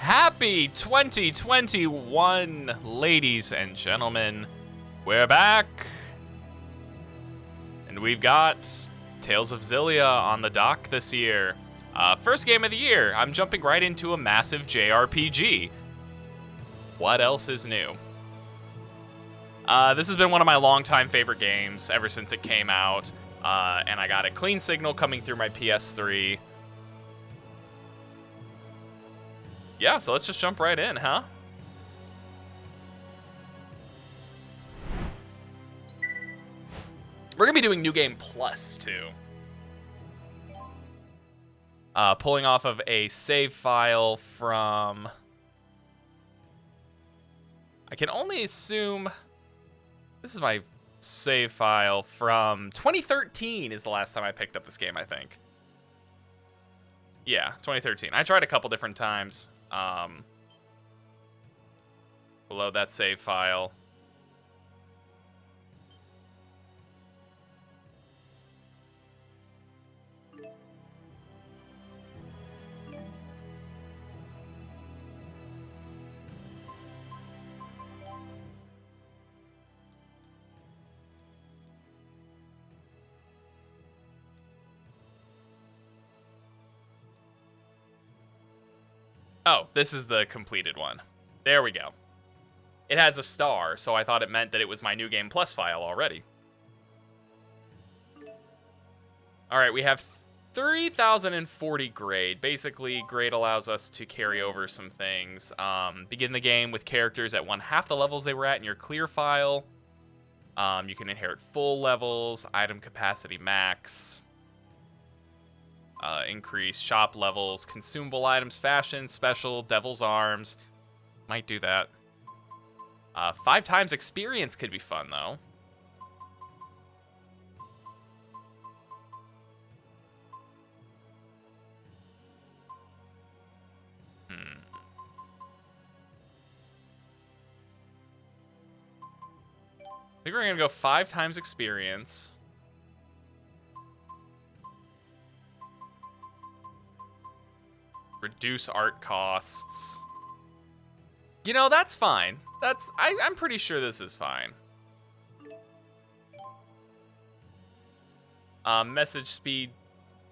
Happy 2021, ladies and gentlemen. We're back. And we've got Tales of Xillia on the dock this year. First game of the year. I'm jumping right into a massive JRPG. What else is new? This has been one of my longtime favorite games ever since it came out. And I got a clean signal coming through my PS3. Yeah, so let's just jump right in, huh? We're going to be doing New Game Plus, too. Pulling off of a save file from... I can only assume... This is my save file from 2013 is the last time I picked up this game, I think. Yeah, 2013. I tried a couple different times. Beload that save file. Oh, this is the completed one. There we go. It has a star, so I thought it meant that it was my New Game Plus file already. Alright, we have 3040 grade. Basically, grade allows us to carry over some things. Begin the game with characters at 1/2 the levels they were at in your clear file. You can inherit full levels, item capacity max. Increase shop levels, consumable items, fashion, special, devil's arms. Might do that. 5 times experience could be fun, though. I think we're going to go 5 times experience. Reduce art costs. You know, that's fine. I'm pretty sure this is fine. Message speed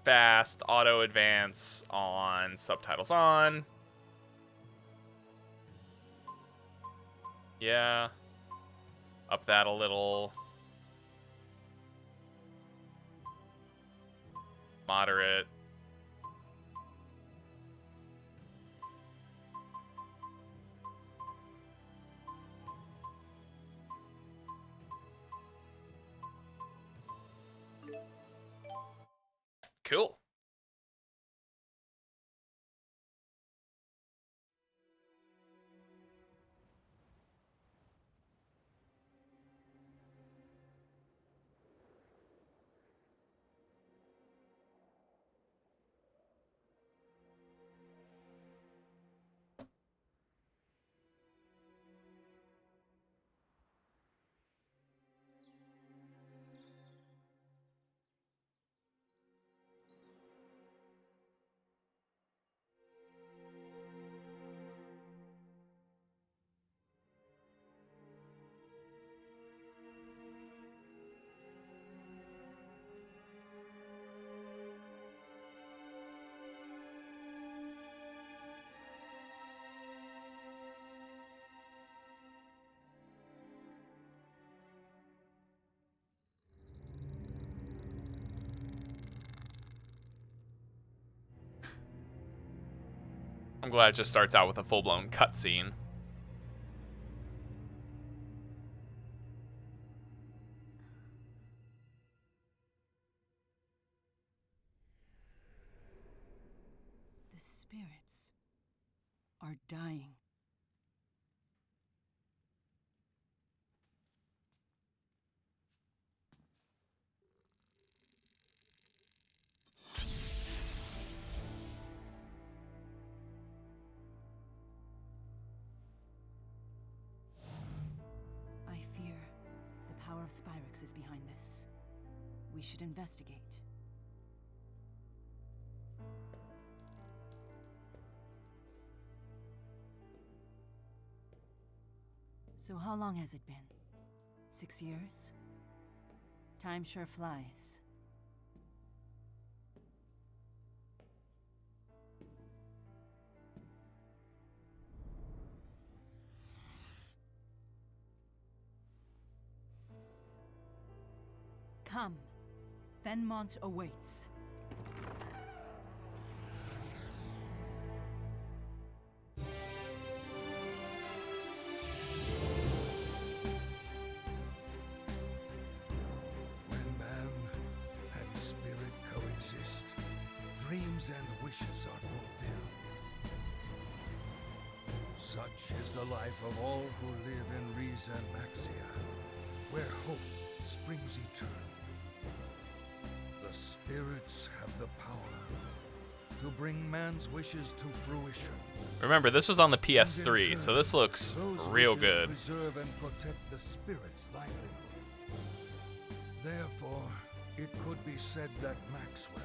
fast, auto advance on, subtitles on. Yeah. Up that a little. Moderate. Cool. I'm glad it just starts out with a full-blown cutscene. The spirits are dying. Of Spyrix is behind this. We should investigate. So how long has it been? 6 years? Time sure flies. Come. Fenmont awaits. When man and spirit coexist, dreams and wishes are fulfilled. Such is the life of all who live in Riza and Maxia, where hope springs eternal. The spirits have the power to bring man's wishes to fruition. Remember, this was on the PS3, so this looks Those real wishes good. preserve and protect the spirit's livelihood. Therefore, it could be said that Maxwell,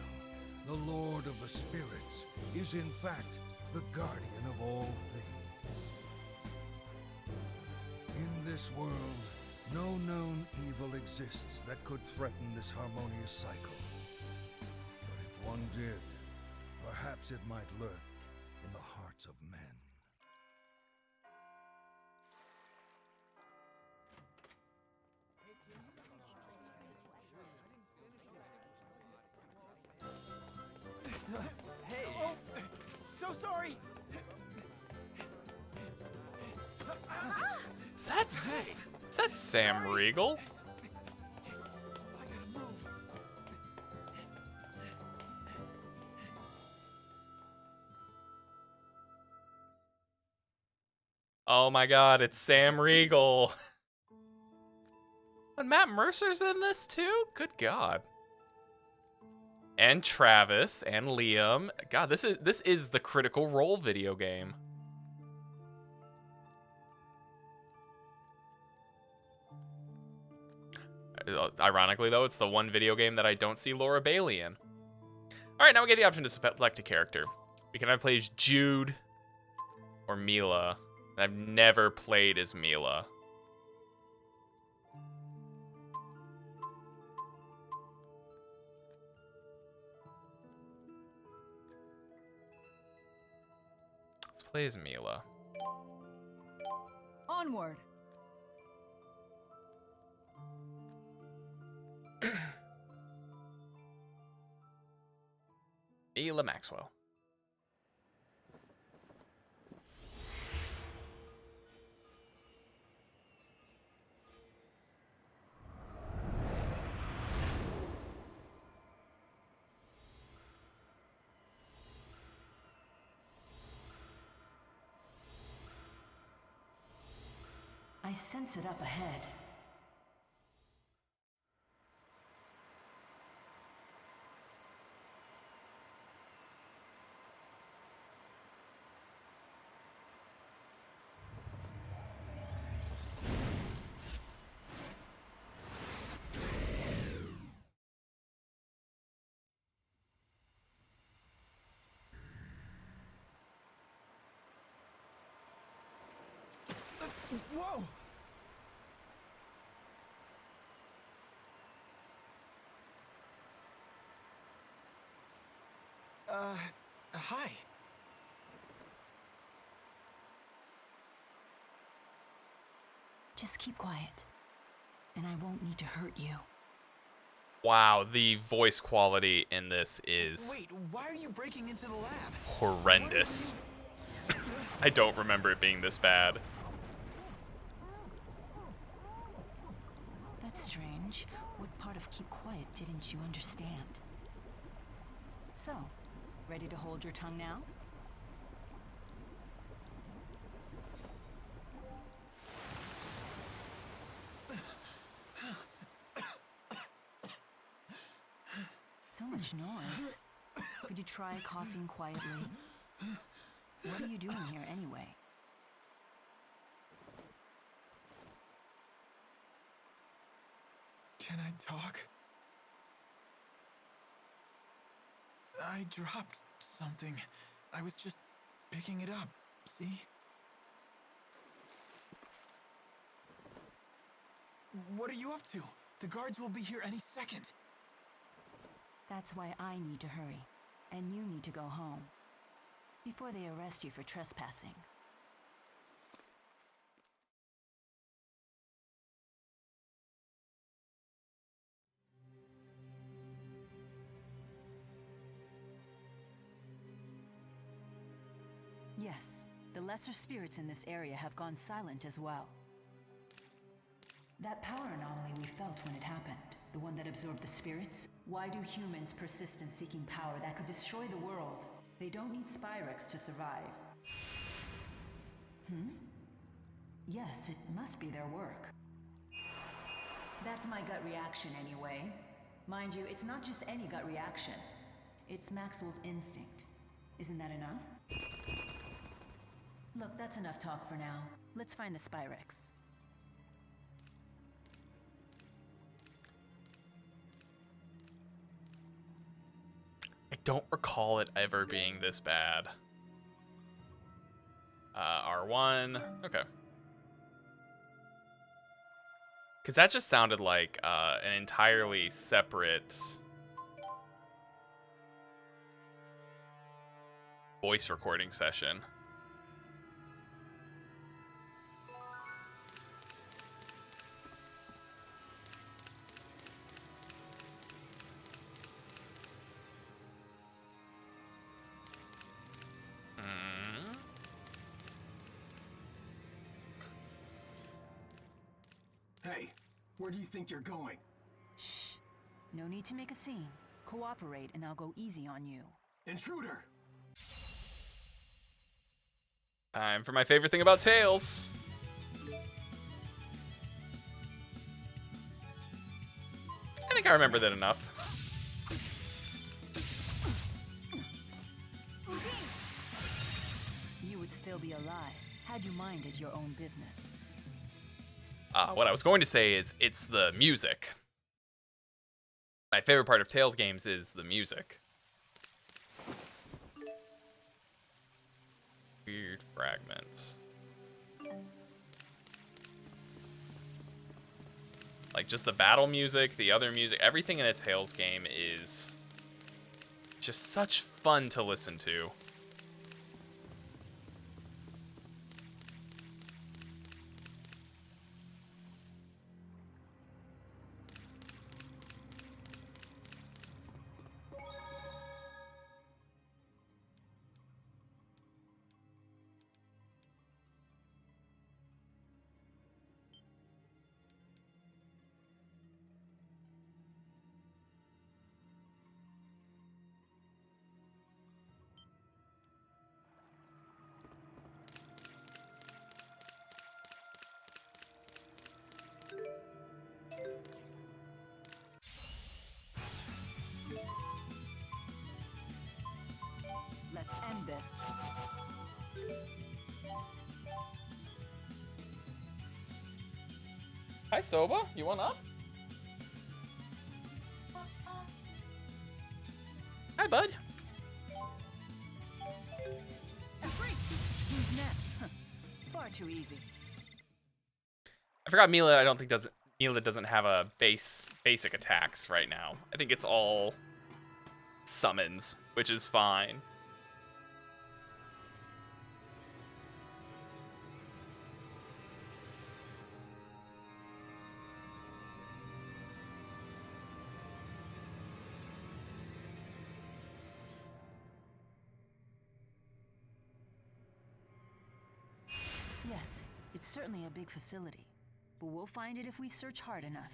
the Lord of the Spirits, is in fact the guardian of all things. In this world, no known evil exists that could threaten this harmonious cycle. But if one did, perhaps it might lurk in the hearts of men. Hey! Oh, so sorry! Is that Sam Riegel? I gotta move. Oh my god, it's Sam Riegel. And Matt Mercer's in this too? Good god. And Travis and Liam. God, this is the Critical Role video game. Ironically, though, it's the one video game that I don't see Laura Bailey in. Alright, now we get the option to select a character. We can either play as Jude or Mila. And I've never played as Mila. Let's play as Mila. Onward. Mila Maxwell. I sense it up ahead. Whoa! Hi. Just keep quiet, and I won't need to hurt you. Wow, the voice quality in this is Wait, why are you breaking into the lab? horrendous. I don't remember it being this bad. That's strange. What part of keep quiet didn't you understand? So, ready to hold your tongue now? So much noise. Could you try coughing quietly? What are you doing here anyway? Can I talk? I dropped something. I was just picking it up, see? What are you up to? The guards will be here any second. That's why I need to hurry. And you need to go home. Before they arrest you for trespassing. Yes, the lesser spirits in this area have gone silent as well. That power anomaly we felt when it happened, the one that absorbed the spirits? Why do humans persist in seeking power that could destroy the world? They don't need Spyrex to survive. Yes, it must be their work. That's my gut reaction anyway. Mind you, it's not just any gut reaction. It's Maxwell's instinct. Isn't that enough? Look, that's enough talk for now. Let's find the Spyrex. I don't recall it ever being this bad. R1. Okay. Because that just sounded like an entirely separate voice recording session. Hey, where do you think you're going? Shh. No need to make a scene. Cooperate and I'll go easy on you. Intruder! Time for my favorite thing about Tales. I think I remember that enough. You would still be alive had you minded your own business. What I was going to say is it's the music. My favorite part of Tales games is the music. Weird fragment. Like just the battle music, the other music, everything in a Tales game is just such fun to listen to. Let's end this. Hi, Soba. You want up? Hi, bud. Who's next? Far too easy. I forgot Mila. I don't think Mila doesn't have a basic attacks right now. I think it's all summons, which is fine. Yes, it's certainly a big facility, but we'll find it if we search hard enough.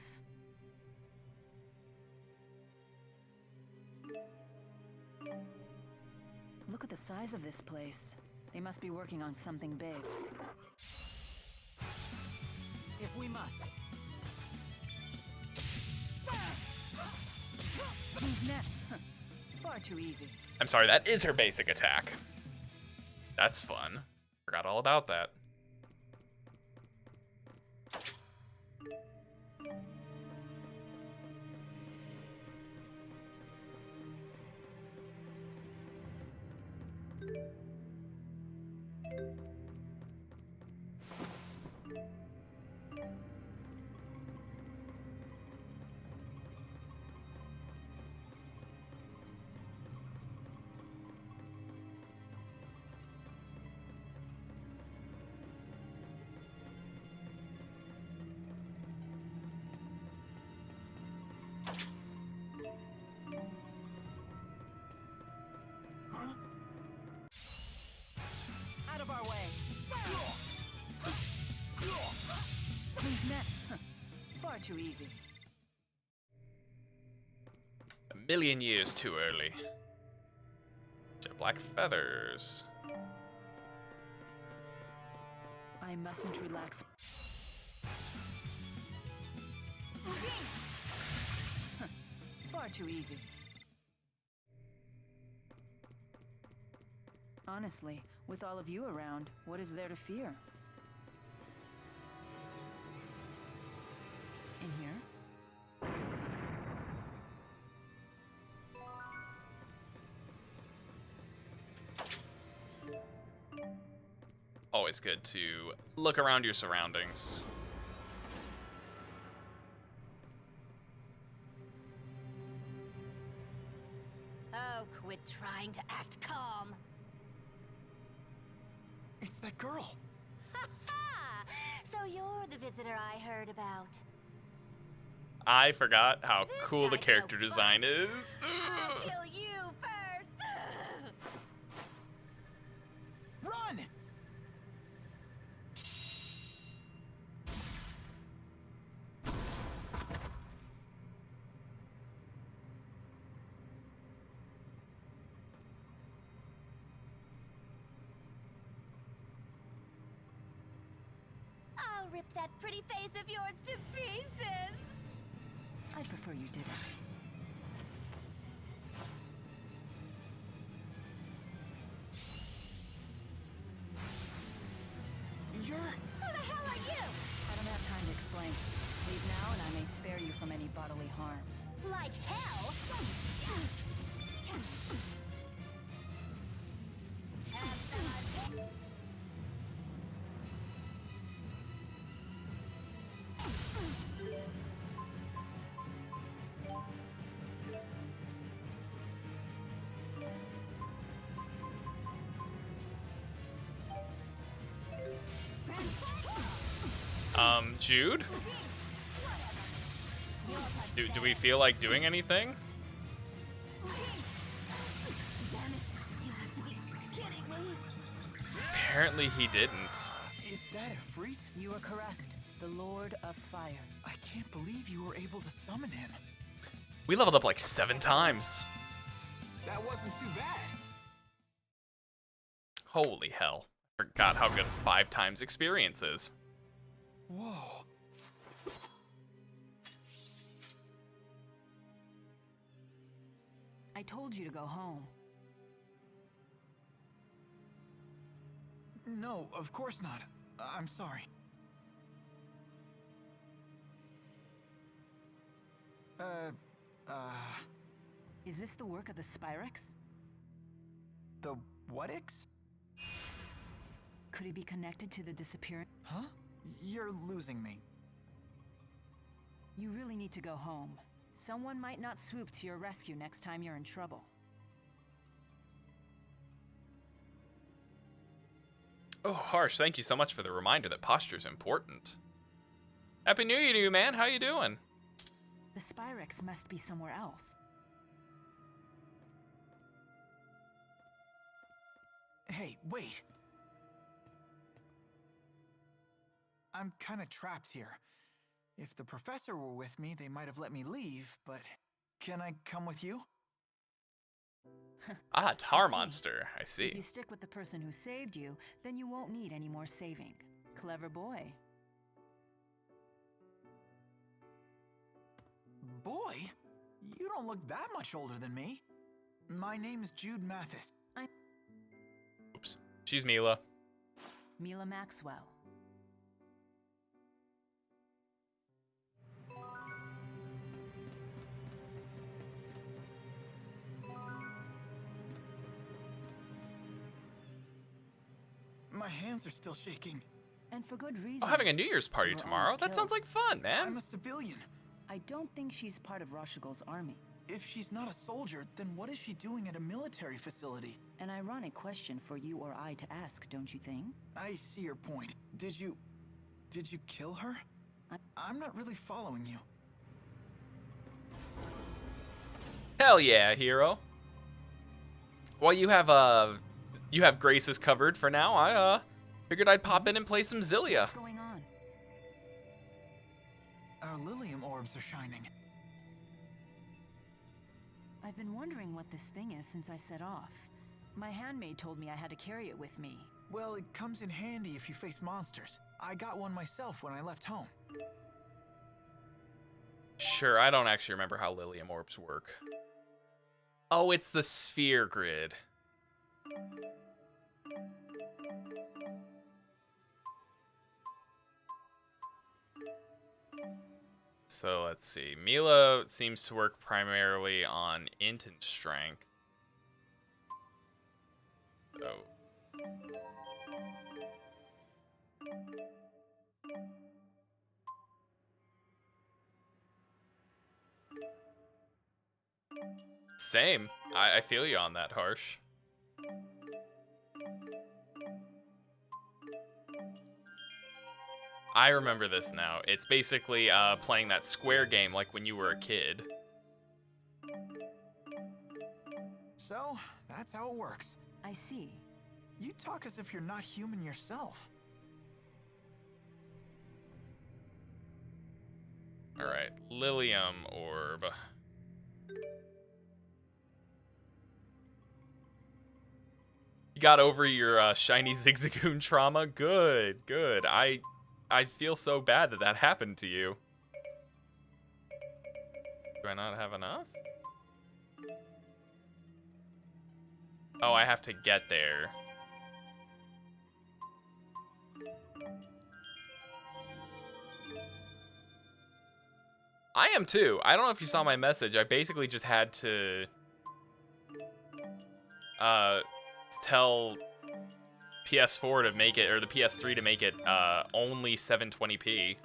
Look at the size of this place. They must be working on something big. If we must. Who's next? Far too easy. I'm sorry, that is her basic attack. That's fun. Forgot all about that. too easy. A million years too early. Jet black feathers. I mustn't relax. Far too easy. Honestly, with all of you around, what is there to fear? In here? Always good to look around your surroundings. Oh, quit trying to act calm. It's that girl. Ha ha! So you're the visitor I heard about. I forgot how This cool the guy's character no design fun. is. I'll Ugh. kill you first! Run! I'll rip that pretty face of yours to pieces! I prefer you didn't. You're... Who the hell are you? I don't have time to explain. Leave now and I may spare you from any bodily harm. Like hell? Have some idea? Jude? Do we feel like doing anything? Damn it! You have to be kidding me! Apparently he didn't. Is that a Efreet? You are correct. The Lord of Fire. I can't believe you were able to summon him. We leveled up like 7 times. That wasn't too bad. Holy hell. Forgot how good 5 times experience is. Whoa. I told you to go home. No, of course not. I'm sorry. Is this the work of the Spyrex? The what-ix? Could he be connected to the disappearance? Huh? You're losing me. You really need to go home. Someone might not swoop to your rescue next time you're in trouble. Oh, Harsh, thank you so much for the reminder that posture's important. Happy New Year to you, man. How you doing? The Spyrex must be somewhere else. Hey, wait. I'm kind of trapped here. If the professor were with me, they might have let me leave, but can I come with you? Ah, tar I see. monster. I If see. you stick with the person who saved you, then you won't need any more saving. Clever boy. Boy? You don't look that much older than me. My name's Jude Mathis. Oops. She's Mila. Mila Maxwell. My hands are still shaking. And for good reason. Oh, having a New Year's party You were tomorrow? almost That sounds killed. like fun, man. I'm a civilian. I don't think she's part of Roshigal's army. If she's not a soldier, then what is she doing at a military facility? An ironic question for you or I to ask, don't you think? I see your point. Did you kill her? I'm not really following you. Hell yeah, hero. Well, you have Grace's covered for now. I figured I'd pop in and play some Xillia. What's going on? Our Lilium arms are shining. I've been wondering what this thing is since I set off. My handmaid told me I had to carry it with me. Well, it comes in handy if you face monsters. I got one myself when I left home. Sure, I don't actually remember how Xillia-n orbs work. Oh, it's the sphere grid. So let's see. Mila seems to work primarily on int and strength. So. Same. I feel you on that, Harsh. I remember this now. It's basically playing that square game like when you were a kid. So, that's how it works. I see. You talk as if you're not human yourself. Alright, Xillia-n orb. You got over your shiny Zigzagoon trauma? Good, good. I feel so bad that that happened to you. Do I not have enough? Oh, I have to get there. I am too. I don't know if you saw my message. I basically just had to tell PS4 to make it, or the PS3 to make it only 720p.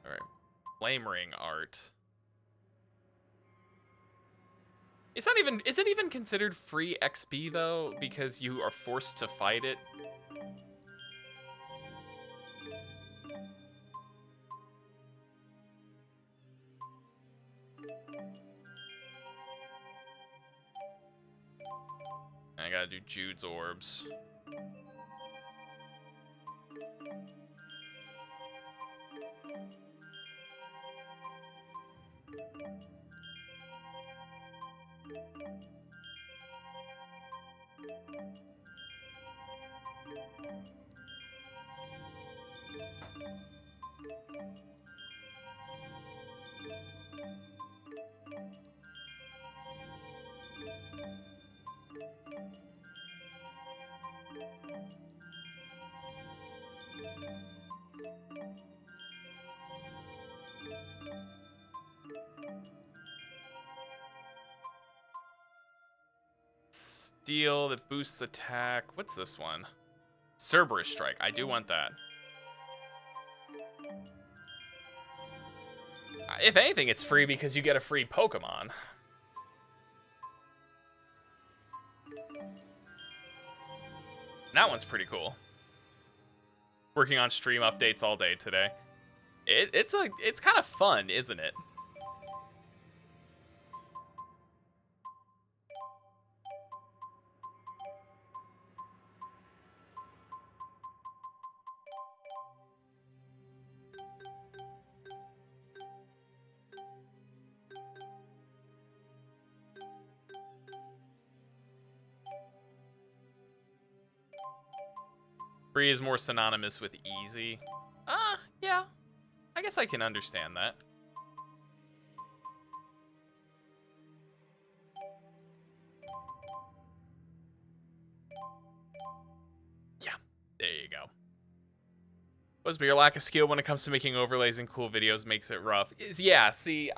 Alright. Flame ring art. It's not even, is it even considered free XP though? Because you are forced to fight it? I gotta do Jude's orbs. Steel that boosts attack. What's this one? Cerberus Strike. I do want that. If anything, it's free because you get a free Pokemon. That one's pretty cool. Working on stream updates all day today. It's kind of fun, isn't it? Free is more synonymous with easy. Yeah. I guess I can understand that. Yeah, there you go. But your lack of skill when it comes to making overlays and cool videos makes it rough. Yeah, see,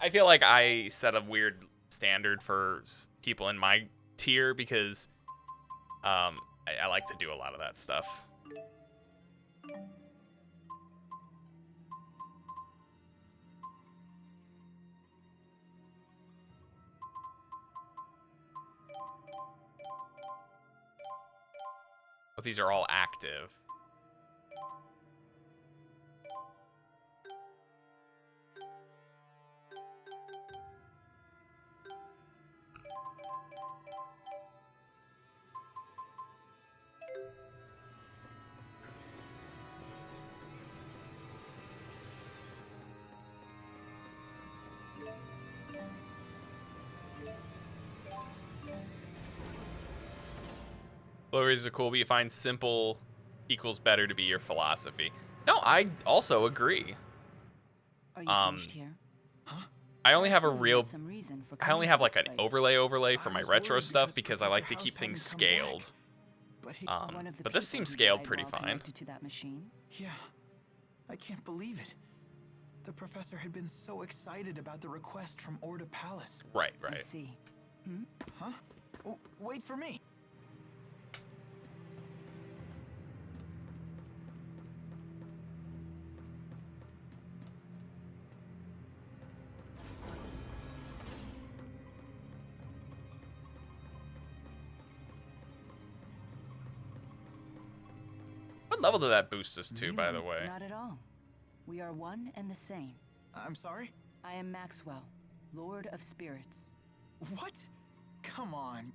I feel like I set a weird standard for people in my tier because I like to do a lot of that stuff. But these are all active. Low raises are cool, but you find simple equals better to be your philosophy. No, I also agree. Are you finished here? I only have a assume you real had some reason for I only coming have to like this an place. overlay for I my was retro worried stuff because because I like to Professor keep House things hadn't come back. scaled. But he, One of the But this people seems who scaled died pretty while fine. connected to that machine. yeah, I can't believe it. The professor had been so excited about the request from Orda Palace. Right, I right. see. Huh? Oh, wait for me. What level did that boost us to, by the Really? way? Not at all. We are one and the same. I'm sorry? I am Maxwell, Lord of Spirits. What? Come on.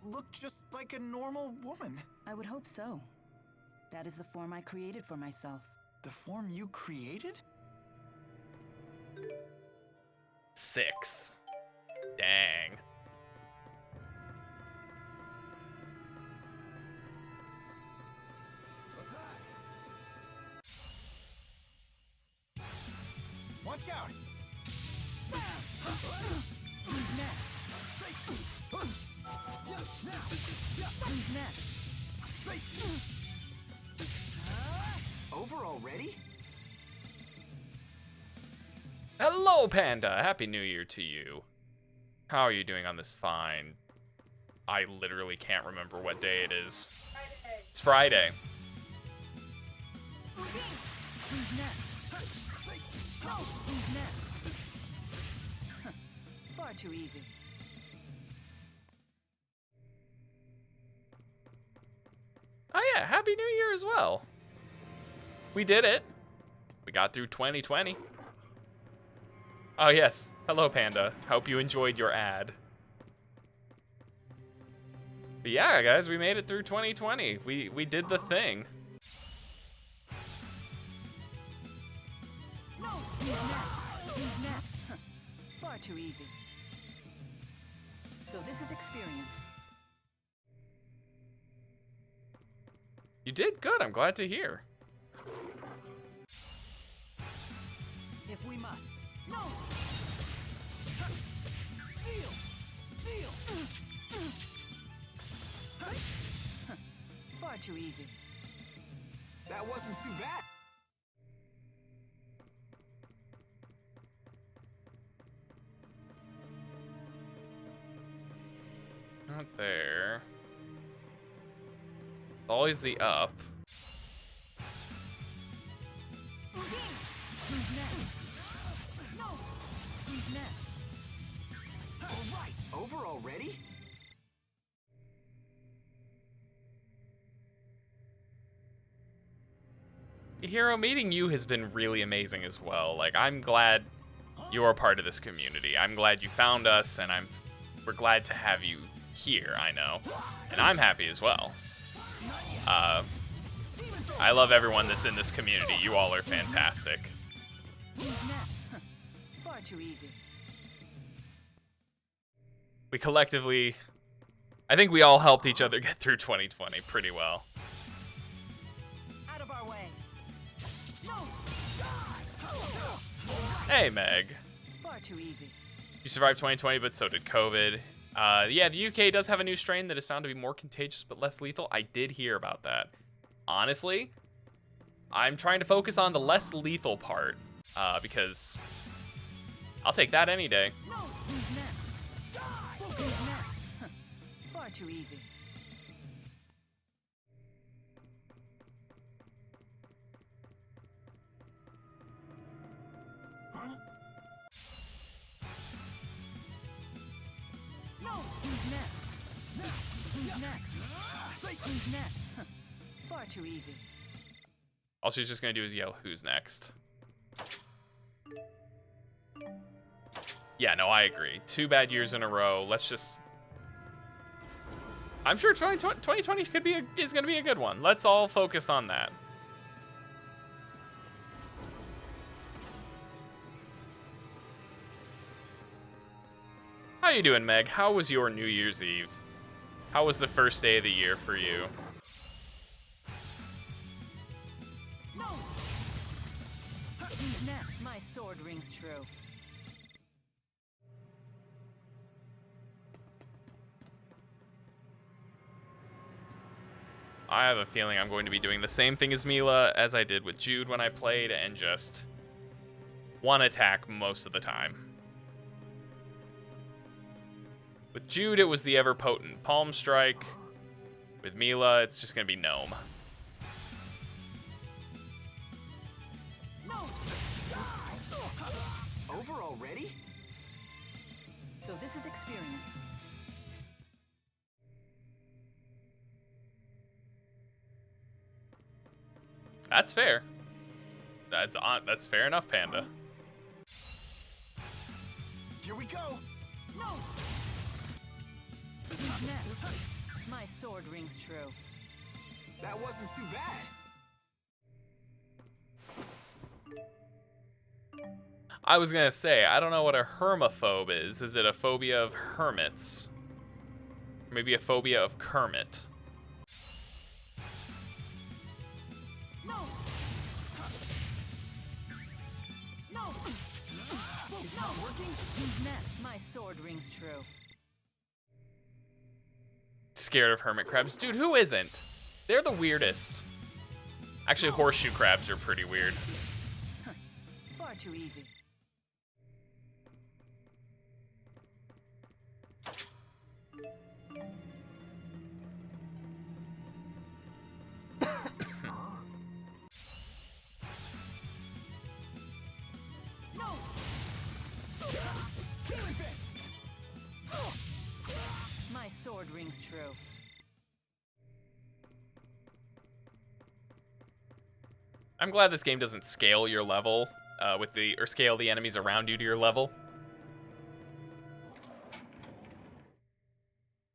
Look just like a normal woman. I would hope so. That is the form I created for myself. The form you created? 6. Dang. Watch out! Over already? Hello, Panda! Happy New Year to you. How are you doing on this fine... I literally can't remember what day it is. It's Friday. Far too easy. Oh yeah, Happy New Year as well. We did it. We got through 2020. Oh yes, hello Panda. Hope you enjoyed your ad. But yeah, guys, we made it through 2020. We did the thing. Far too easy. So this is experience. You did good. I'm glad to hear. If we must. No! Steal! Steal! Far too easy. That wasn't too bad. Not there. Always the up. Alright, over already? Hero, meeting you has been really amazing as well. Like, I'm glad you are part of this community. I'm glad you found us, and we're glad to have you here, I know. And I'm happy as well. I love everyone that's in this community. You all are fantastic. Far too easy. We collectively... I think we all helped each other get through 2020 pretty well. Out of our way. Hey, Meg. Far too easy. You survived 2020, but so did COVID. Yeah, the UK does have a new strain that is found to be more contagious but less lethal. I did hear about that. Honestly, I'm trying to focus on the less lethal part, because I'll take that any day. Far too easy. Far too easy. All she's just gonna do is yell, "Who's next?" Yeah, no, I agree. 2 bad years in a row. Let's just... I'm sure 2020 is gonna be a good one. Let's all focus on that. you doing, Meg? How was your New Year's Eve? How was the first day of the year for you? No! My sword rings true. I have a feeling I'm going to be doing the same thing as Mila as I did with Jude when I played, and just one attack most of the time. With Jude, it was the ever-potent Palm Strike. With Mila, it's just going to be Gnome. No! Over already? So this is experience. That's fair. That's fair enough, Panda. Here we go! No! My sword rings true. That wasn't too bad. I was gonna say, I don't know what a hermaphobe is. Is it a phobia of hermits? Maybe a phobia of Kermit. No! No! It's not working. My sword rings true. Scared of hermit crabs? Dude, who isn't? They're the weirdest. Actually, horseshoe crabs are pretty weird. Far too easy. No! My sword rings true. I'm glad this game doesn't scale your level or scale the enemies around you to your level.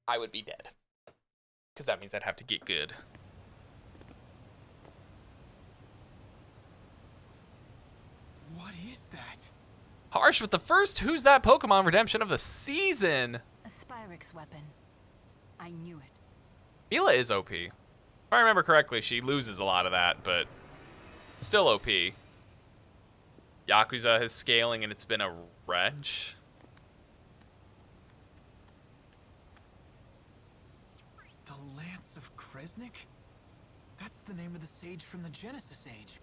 I would be dead. Because that means I'd have to get good. What is that? Harsh with the first Who's That Pokemon redemption of the season. A Spyrix weapon. I knew it. Mila is OP. If I remember correctly, she loses a lot of that, but still OP. Yakuza has scaling and it's been a wrench. The Lance of Kresnik? That's the name of the sage from the Genesis Age.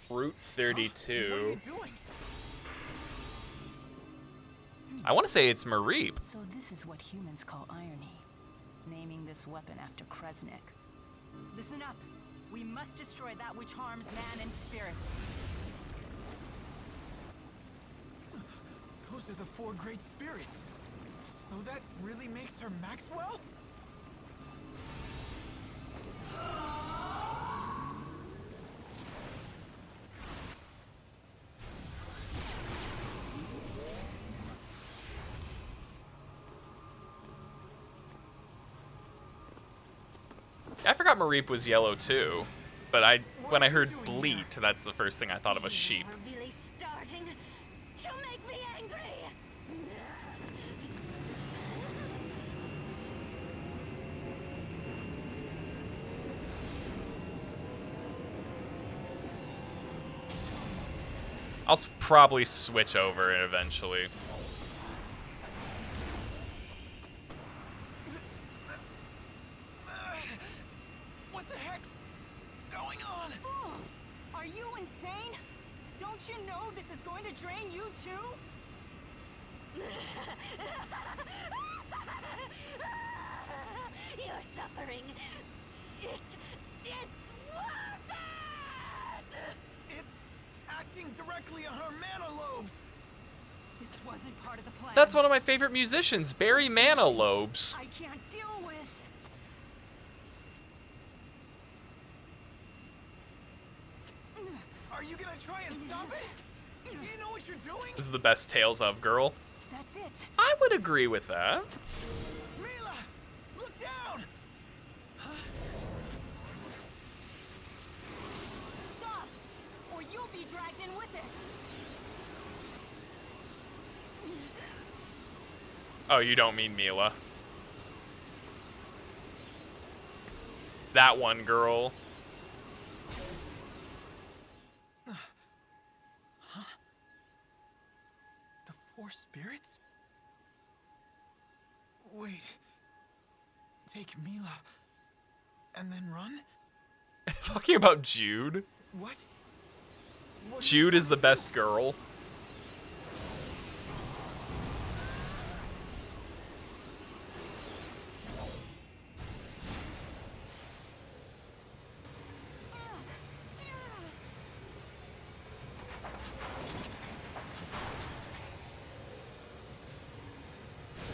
Route What are 32. you doing? I want to say it's Mareep. So this is what humans call irony. Naming this weapon after Kresnik. Listen up. We must destroy that which harms man and spirit. Those are the four great spirits. So that really makes her Maxwell? I forgot Mareep was yellow too, but when I heard bleat, that's the first thing I thought of a sheep. You're really starting to make me angry. I'll probably switch over eventually. What the heck's going on? Oh, are you insane? Don't you know this is going to drain you too? Your suffering. It's worth it! It's acting directly on her mana lobes. This wasn't part of the plan. That's one of my favorite musicians, Barry Manilobes. I can't deal with. Are you gonna try and stop it? Do you know what you're doing? This is the best Tales of girl. That's it. I would agree with that. Mila, look down. Stop, or you'll be dragged in with it. Oh, you don't mean Mila. That one girl. Huh? The four spirits? Wait. Take Mila and then run? Talking about Jude. What? What are you Jude is trying the to best girl.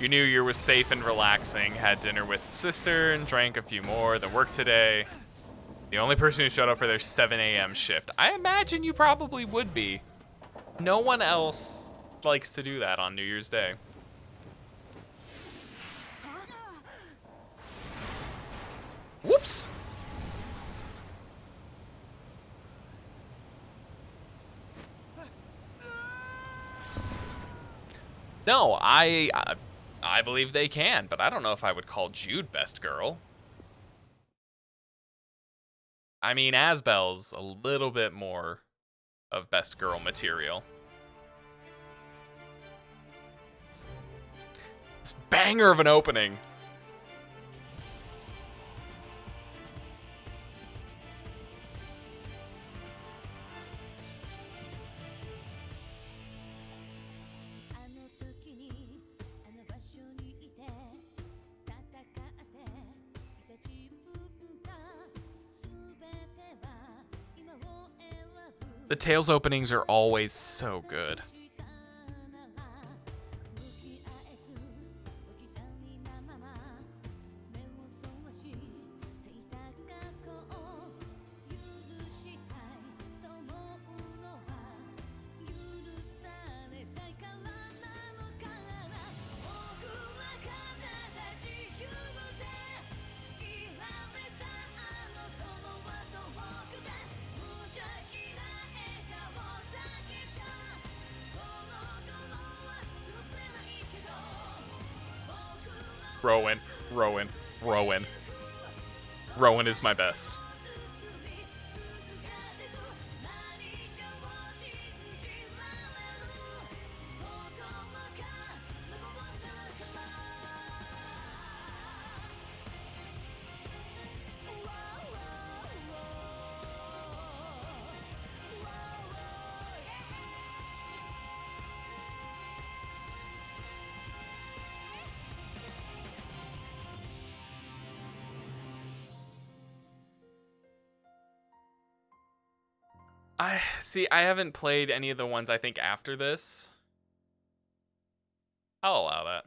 You knew you were safe and relaxing, had dinner with sister and drank a few more, then worked today. The only person who showed up for their 7 a.m. shift. I imagine you probably would be. No one else likes to do that on New Year's Day. Whoops. No, I believe they can, but I don't know if I would call Jude best girl. I mean, Asbel's a little bit more of best girl material. It's banger of an opening. The Tales openings are always so good. Rowan, Rowan, Rowan. Rowan is my best. I haven't played any of the ones I think after this. I'll allow that.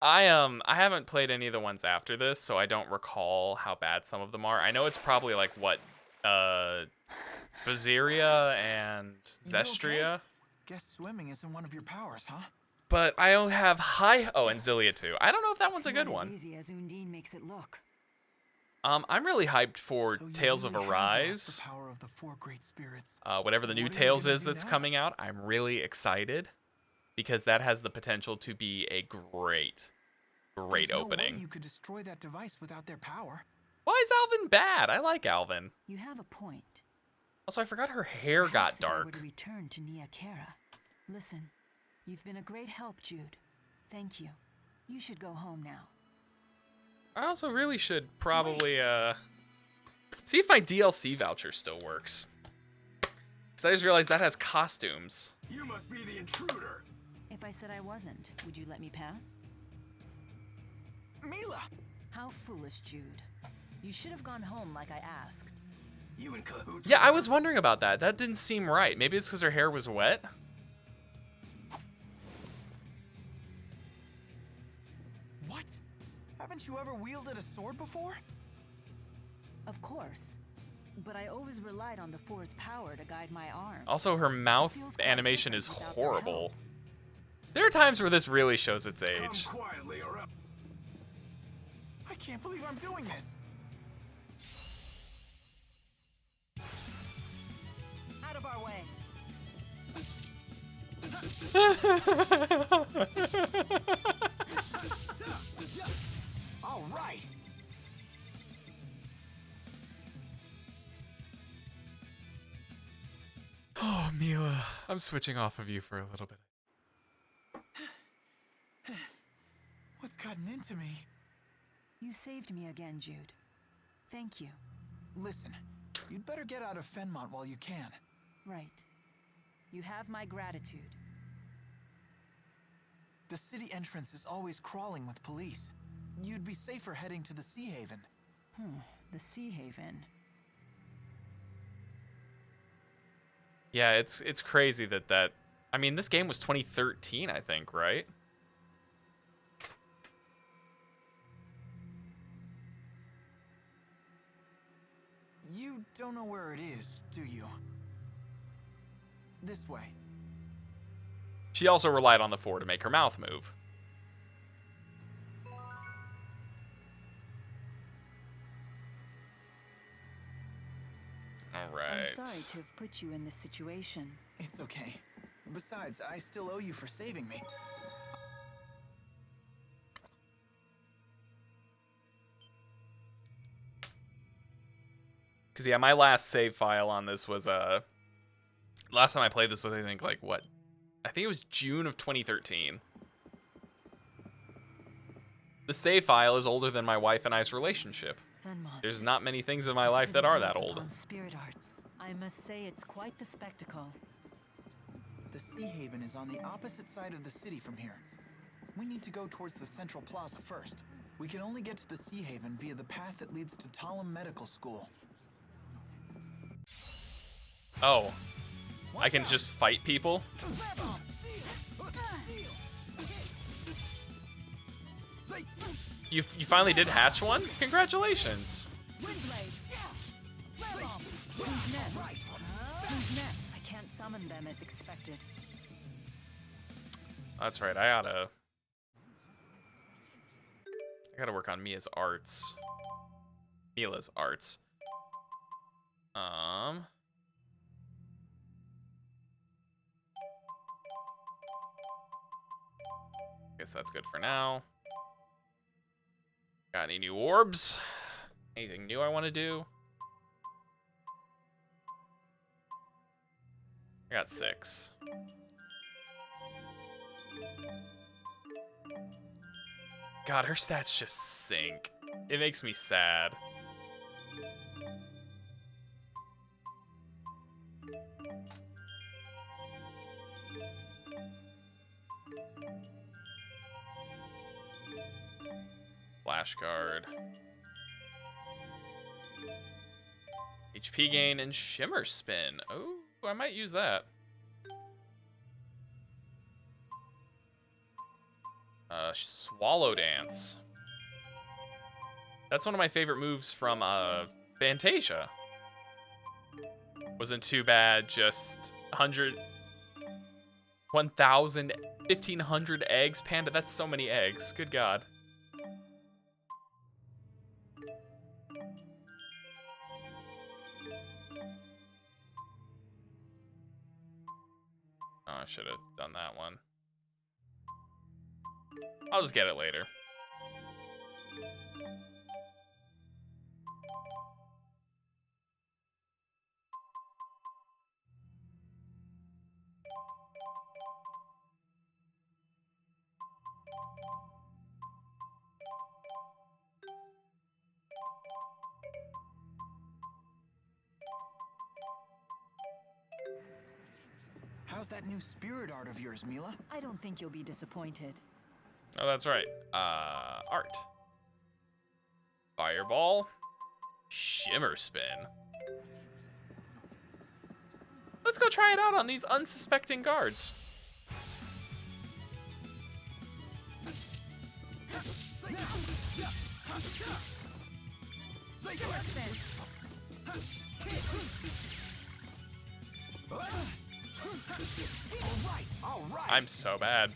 I haven't played any of the ones after this, so I don't recall how bad some of them are. I know it's probably like what Viseria and Zestria. Okay? Guess swimming isn't one of your powers, huh? But I don't have high and Xillia too. I don't know if that one's a good one. Easy as Undine makes it look. I'm really hyped for So you Tales really of have Arise. lost the power of the four great spirits. Whatever the new What are you Tales gonna is do that's now? coming out, I'm really excited because that has the potential to be a great There's no opening. way you could destroy that device without their power. Why is Alvin bad? I like Alvin. You have a point. Also, I forgot her hair Perhaps got if I were dark. to return to Nia Kara. Listen, you've been a great help, Jude. Thank you. You should go home now. I also really should probably see if my DLC voucher still works. Because I just realized that has costumes. You must be the intruder. If I said I wasn't, would you let me pass? Mila! How foolish, Jude. You should have gone home like I asked. You in cahoots? Yeah, with I her? was wondering about that. That didn't seem right. Maybe it's because her hair was wet. What? Haven't you ever wielded a sword before? Of course. But I always relied on the Four's power to guide my arm. Also, her mouth Feels quite animation is different without their horrible. help. There are times where this really shows its Come age. quietly or else. I can't believe I'm doing this. Out of our way. All right. Oh, Mila, I'm switching off of you for a little bit. What's gotten into me? You saved me again, Jude. Thank you. Listen, you'd better get out of Fenmont while you can. Right. You have my gratitude. The city entrance is always crawling with police. You'd be safer heading to the Sea Haven. The Sea Haven. Yeah, it's crazy that I mean, this game was 2013, I think, right? You don't know where it is, do you? This way. She also relied on the 4 to make her mouth move. All right. I'm sorry to have put you in this situation. It's okay. Besides, I still owe you for saving me. Because, yeah, my last save file on this was, last time I played this was, I think, like, what? I think it was June of 2013. The save file is older than my wife and I's relationship. Fenmont. There's not many things in my life that are that old. On spirit arts. I must say it's quite the spectacle. The Sea Haven is on the opposite side of the city from here. We need to go towards the Central Plaza first. We can only get to the Sea Haven via the path that leads to Talum Medical School. Oh. I can just fight people? You finally did hatch one? Congratulations. I can't summon them as expected. That's right, I gotta work on Mila's arts. Guess that's good for now. Got any new orbs? Anything new I want to do? I got 6. God, her stats just sink. It makes me sad. Flashcard. HP gain and Shimmer Spin. Oh, I might use that. Swallow Dance. That's one of my favorite moves from Fantasia. Wasn't too bad, just 100, 1,000, 1,500 eggs. Panda, that's so many eggs. Good God. Oh, I should have done that one. I'll just get it later. How's that new spirit art of yours, Mila? I don't think you'll be disappointed. Oh, that's right. Art. Fireball. Shimmer Spin. Let's go try it out on these unsuspecting guards. All right. I'm so bad.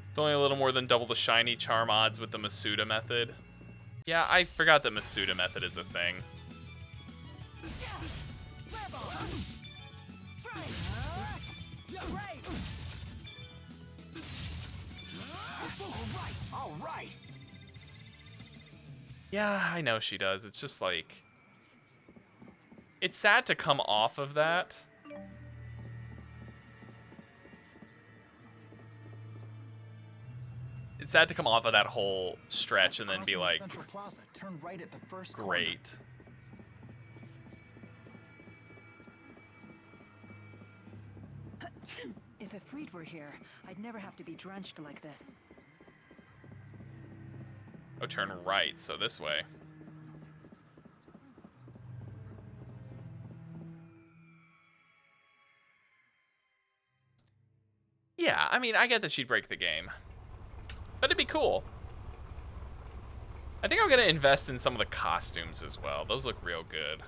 It's only a little more than double the shiny charm odds with the Masuda method. Yeah, I forgot that Masuda method is a thing. All right. Yeah, I know she does. It's just like... It's sad to come off of that. It's sad to come off of that whole stretch and then be Crossing like, Central Plaza. Turn right at the first corner. great. If Ifrit were here, I'd never have to be drenched like this. Oh, turn right, so this way. Yeah, I mean, I get that she'd break the game. But it'd be cool. I think I'm going to invest in some of the costumes as well. Those look real good.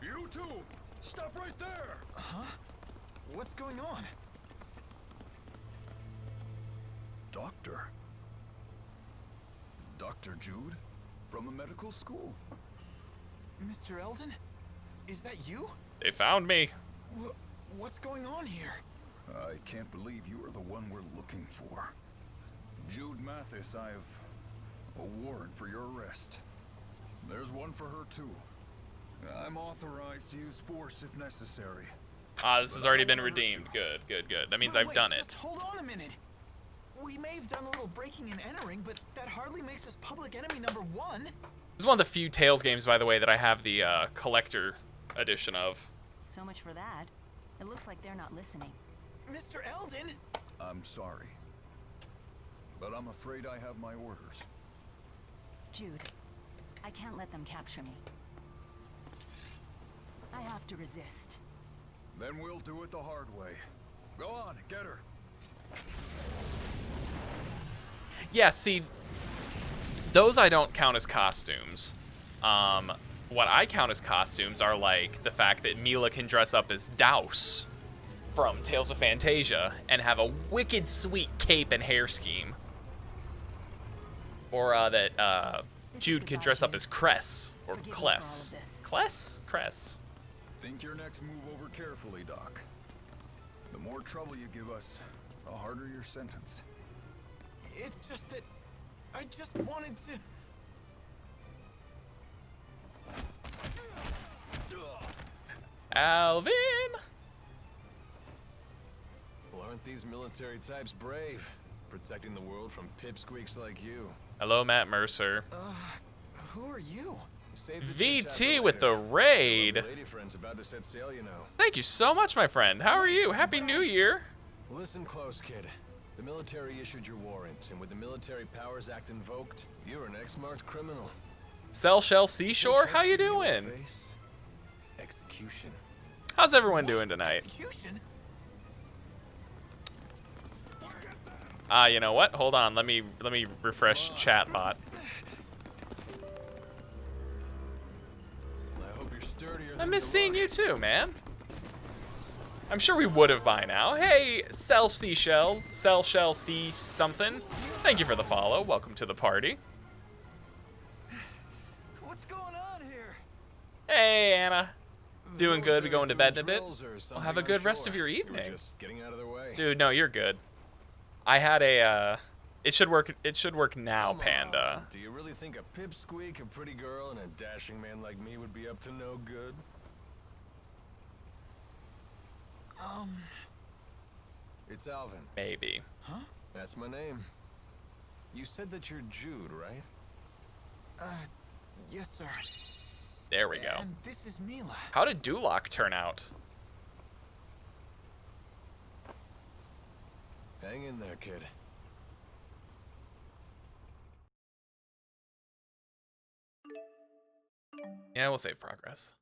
You two! Stop right there! Huh? What's going on? Doctor? Dr. Jude? From the medical school? Mr. Eldon? Is that you? They found me. What's going on here? I can't believe you are the one we're looking for. Jude Mathis, I have a warrant for your arrest. There's one for her too. I'm authorized to use force if necessary. Ah, this has already been redeemed. Good, good, good. That means But I've wait, done just it. Hold on a minute. We may have done a little breaking and entering, but that hardly makes us public enemy number 1. This is one of the few Tales games, by the way, that I have the collector edition of. So much for that. It looks like they're not listening. Mr. Eldon? I'm sorry. But I'm afraid I have my orders. Jude, I can't let them capture me. I have to resist. Then we'll do it the hard way. Go on, get her. Yeah, see, those I don't count as costumes. What I count as costumes are like the fact that Mila can dress up as Douse from Tales of Fantasia and have a wicked sweet cape and hair scheme. Or that Jude can dress up as Cress or Forgive me for all of Kless. this. Kless? Cress. Think your next move over carefully, Doc. The more trouble you give us, the harder your sentence. It's just that I just wanted to... Alvin! Well, aren't these military types brave? Protecting the world from pipsqueaks like you. Hello, Matt Mercer. Who are you? Save the chit-chat VT for with the later. raid. Well, the lady friend's about to set sail, you know. Thank you so much, my friend. How are you? Happy New Year. Listen close, kid. The military issued your warrant, and with the Military Powers Act invoked, you're an ex-marked criminal. Cell Shell Seashore, They how you catch in your doing? face, execution. How's everyone doing tonight? Execution? You know what? Hold on. Let me refresh chatbot. I hope you're sturdier I than miss you seeing look. you too, man. I'm sure we would have by now. Hey, Cell Seashell, Cell Shell Sea something. Thank you for the follow. Welcome to the party. What's going on here? Hey, Anna. The Doing good. We military's going to doing bed in a bit. drills or Well, something have a good rest onshore. of your You were evening. just getting out of their way. Dude, no, you're good. I had a, it should work now, Come Panda. on. Do you really think a pipsqueak, a pretty girl, and a dashing man like me would be up to no good? It's Alvin. Maybe. That's my name. You said that you're Jude, right? Yes, sir. There we go. And this is Mila. How did Duloc turn out? Hang in there, kid. Yeah, we'll save progress.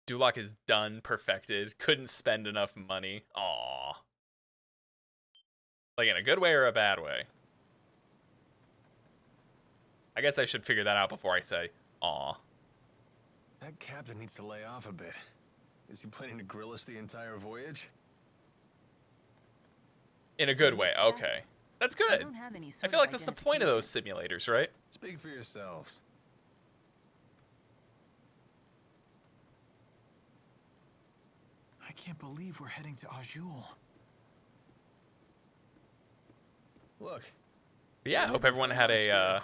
Duloc is done, perfected. Couldn't spend enough money. Aww. Like in a good way or a bad way? I guess I should figure that out before I say, aw. That captain needs to lay off a bit. Is he planning to grill us the entire voyage? In a good way. Okay. That's I good. don't have any I sort feel of like that's the point of those simulators, right? Speak for yourselves. I can't believe we're heading to Azul. Look. Yeah, hope everyone had a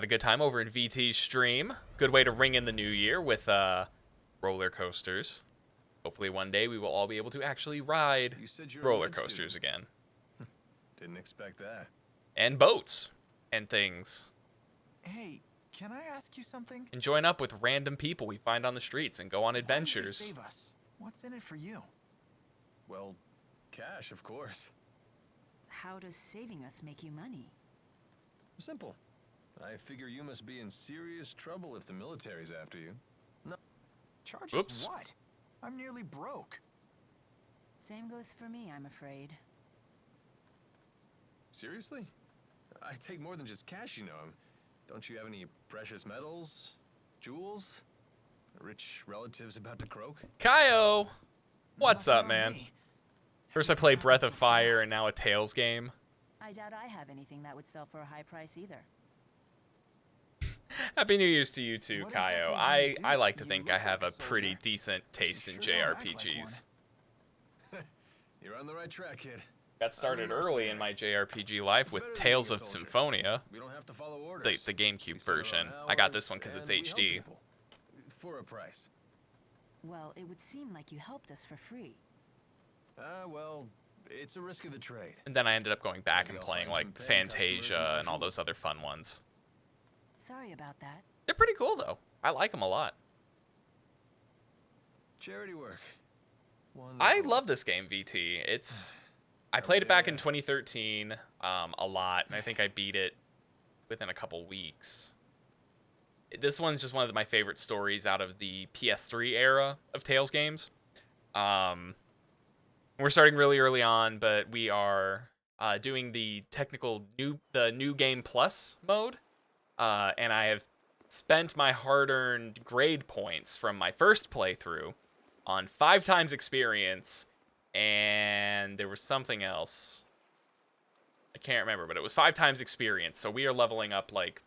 good time over in VT's stream. Good way to ring in the new year with roller coasters. Hopefully one day we will all be able to actually ride roller coasters again. Didn't expect that. And boats and things. Hey, can I ask you something? And join up with random people we find on the streets and go on adventures. Why did you save us? What's in it for you? Well, cash, of course. How does saving us make you money? Simple. I figure you must be in serious trouble if the military's after you. No. Charges Oops. what? I'm nearly broke. Same goes for me, I'm afraid. Seriously? I take more than just cash, you know. Don't you have any precious metals? Jewels? Rich relatives about to croak? Kaio! What's Nothing up, on man? me. First I played Breath of Fire and now a Tales game. I doubt I have anything that would sell for a high price either. Happy New Year's to you too, What exactly Kaio. do you I do? like to You think look I have like a a pretty soldier. decent taste in sure don't act like JRPGs. You're on the right track, kid. Got started I'm a early in mercenary. my JRPG life with better than Tales being a of soldier. Symphonia, We don't have to follow orders. the GameCube We set our version. own I got this hours, one because it's and we help HD. people. For a price. Well, it would seem like you helped us for free. Well, it's a risk of the trade. And then I ended up going back and Maybe I'll playing find like some paying customers in Fantasia and all Azul. those other fun ones. Sorry about that. They're pretty cool though. I like them a lot. Charity work. I Wonderful. love this game, VT. I played it back in 2013 a lot, and I think I beat it within a couple weeks. This one's just one of my favorite stories out of the PS3 era of Tales games. We're starting really early on, but we are doing the new game plus mode, and I have spent my hard-earned grade points from my first playthrough on 5 times experience, and there was something else. I can't remember, but it was 5 times experience, so we are leveling up like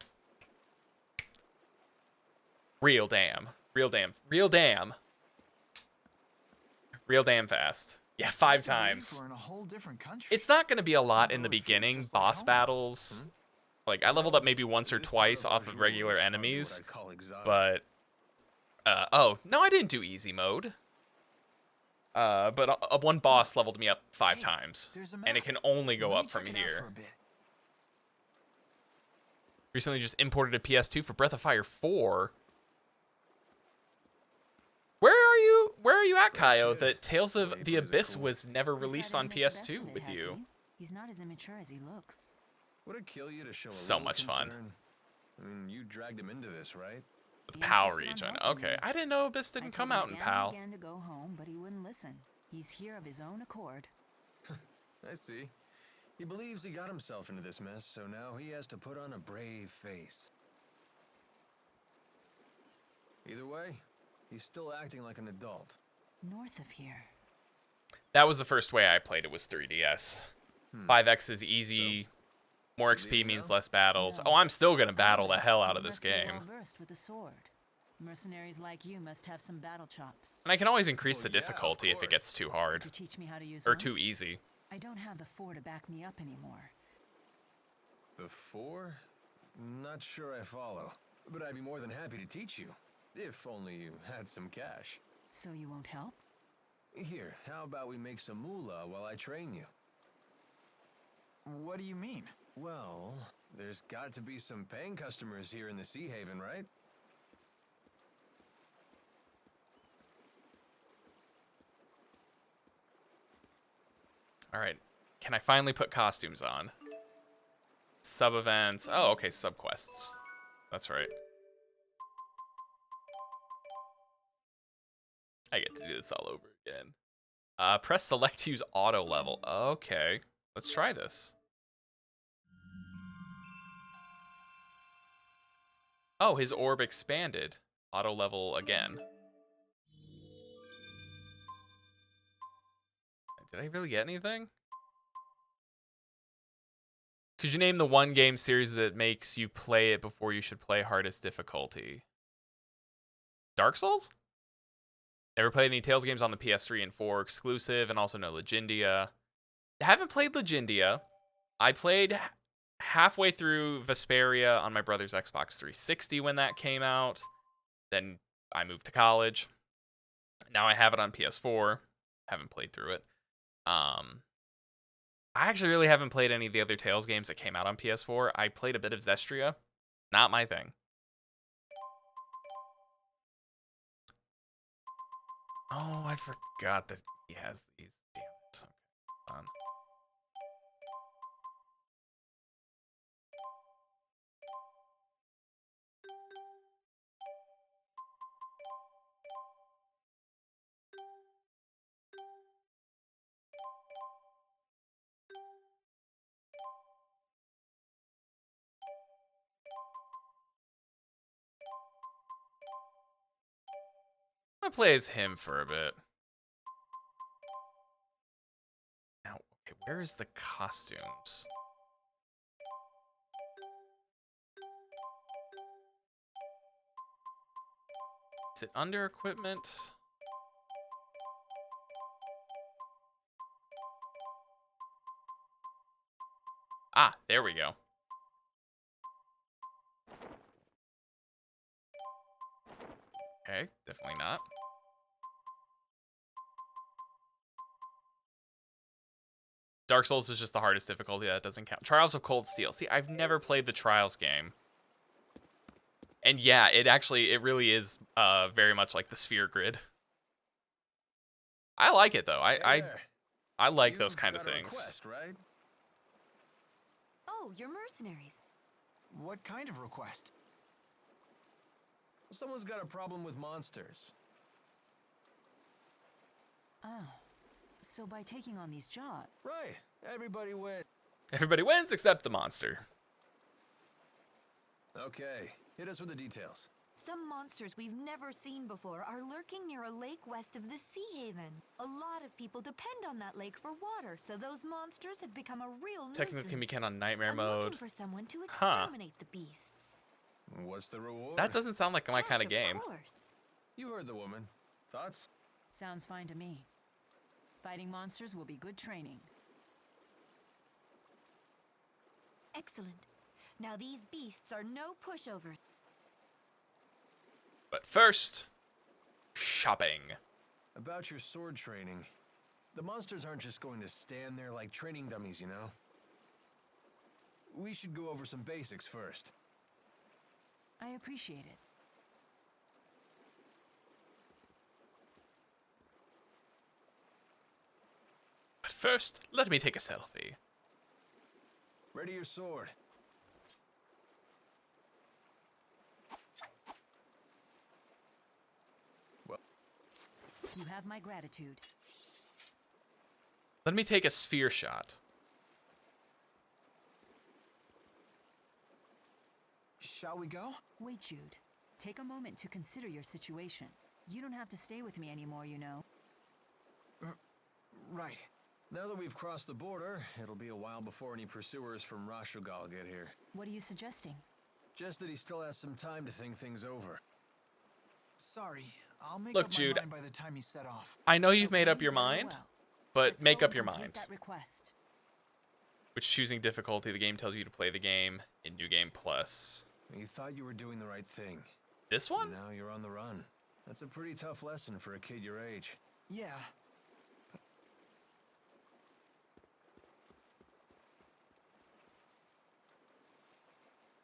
real damn fast. Yeah, 5 times. We're in a whole different country. It's not going to be a lot in the Although it feels beginning, just like boss home. battles. Like, I leveled up maybe once or This twice part off of Azul regular is hardly enemies, what I'd call exotic. but, oh, no, I didn't do easy mode. But one boss leveled me up 5 Hey, times, there's a and map. it can only go Let me up from check it out here. for a bit. Recently just imported a PS2 for Breath of Fire 4. Where are you at, Kaio? good. That Tales of the Playboys are Abyss cool. was never released on Decided to make the best PS2 of it, with has you. he? He's not as immature as he looks. Would it kill you to show a So little much fun. concern? I mean, you dragged him into this, right? The He PAL insisted on region. helping Okay, me. I didn't know Abyss didn't come out in PAL. Again to go home, but he wouldn't listen. He's here of his own accord. I see. He believes he got himself into this mess, so now he has to put on a brave face. Either way, he's still acting like an adult. North of here. That was the first way I played it, was 3DS. 5X is easy. More you XP leaving means now? less battles. No. Oh, I'm still gonna battle the However, hell out you of this must be game. well-versed with the sword. Mercenaries like you must have some battle chops. And I can always increase Oh, the yeah, of difficulty if it course. gets too Could hard. you teach me how to use Or one? too easy. I don't have the 4 to back me up anymore. The 4? Not sure I follow. But I'd be more than happy to teach you. If only you had some cash. So you won't help? Here, how about we make some moolah while I train you? What do you mean? Well, there's got to be some paying customers here in the Sea Haven, right? Alright. Can I finally put costumes on? Sub events. Oh, okay, sub quests. That's right. I get to do this all over again. Press select to use auto level. Okay. Let's try this. Oh, his orb expanded. Auto level again. Did I really get anything? Could you name the one game series that makes you play it before you should play hardest difficulty? Dark Souls? Never played any Tales games on the PS3 and 4 exclusive, and also no Legendia. Haven't played Legendia. I played halfway through Vesperia on my brother's Xbox 360 when that came out. Then I moved to college. Now I have it on PS4. Haven't played through it. I actually really haven't played any of the other Tales games that came out on PS4. I played a bit of Zestria. Not my thing. Oh, I forgot that he has these. Damn it. Okay, hold on. I'm gonna play as him for a bit. Now, okay, where is the costumes? Is it under equipment? Ah, there we go. Okay, definitely not. Dark Souls is just the hardest difficulty. That doesn't count. Trials of Cold Steel. See, I've never played the Trials game. And yeah, it really is very much like the Sphere Grid. I like it though. I like those kind of You've got a things. request, right? Oh, you're mercenaries. What kind of request? Someone's got a problem with monsters. Oh. So by taking on these jobs... Right. Everybody win. Everybody wins except the monster. Okay. Hit us with the details. Some monsters we've never seen before are lurking near a lake west of the Sea Haven. A lot of people depend on that lake for water, so those monsters have become a real nuisance. Technically can be count on nightmare I'm mode. looking for someone to exterminate the beasts. What's the reward? That doesn't sound like my kind of game. Of course. You heard the woman. Thoughts? Sounds fine to me. Fighting monsters will be good training. Excellent. Now these beasts are no pushover. But first, shopping. About your sword training. The monsters aren't just going to stand there like training dummies, you know? We should go over some basics first. I appreciate it. But first, let me take a selfie. Ready your sword. Well, You have my gratitude. Let me take a sphere shot. Shall we go? Wait, Jude. Take a moment to consider your situation. You don't have to stay with me anymore, you know. Right. now that we've crossed the border, it'll be a while before any pursuers from Rashugal get here. What are you suggesting? Just that he still has some time to think things over. Sorry, I'll make Look, up Jude, my mind by the time you set off. I know you've made Okay, up your very mind, well. but Let's make go up and your complete mind. that request. Which choosing difficulty, the game tells you to play the game in New Game Plus. You thought you were doing the right thing. This one? Now you're on the run. That's a pretty tough lesson for a kid your age. Yeah.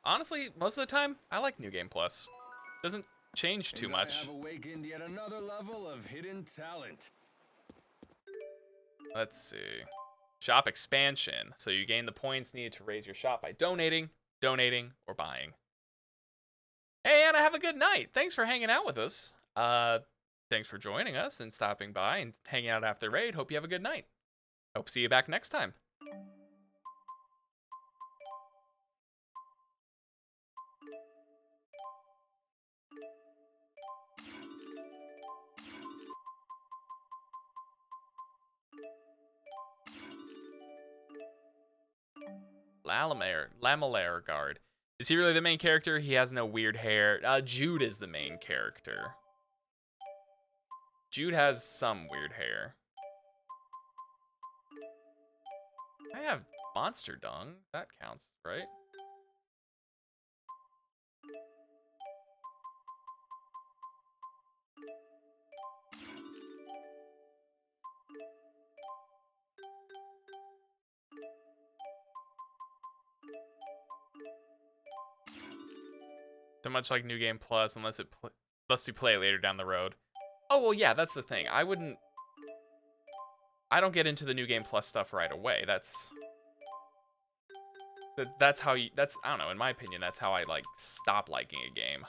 Honestly, most of the time, I like New Game Plus. Doesn't change too And much. I have awakened yet another level of hidden talent. Let's see. Shop expansion. So you gain the points needed to raise your shop by donating, or buying. Hey, Anna, have a good night. Thanks for hanging out with us. Thanks for joining us and stopping by and hanging out after raid. Hope you have a good night. Hope to see you back next time. Lamelaire Guard. Is he really the main character? He has no weird hair. Jude is the main character. Jude has some weird hair. I have monster dung. That counts, right? So much like New Game Plus, unless you play it later down the road. Oh well, yeah, that's the thing. I don't get into the New Game Plus stuff right away. That's how you. I don't know. In my opinion, that's how I like stop liking a game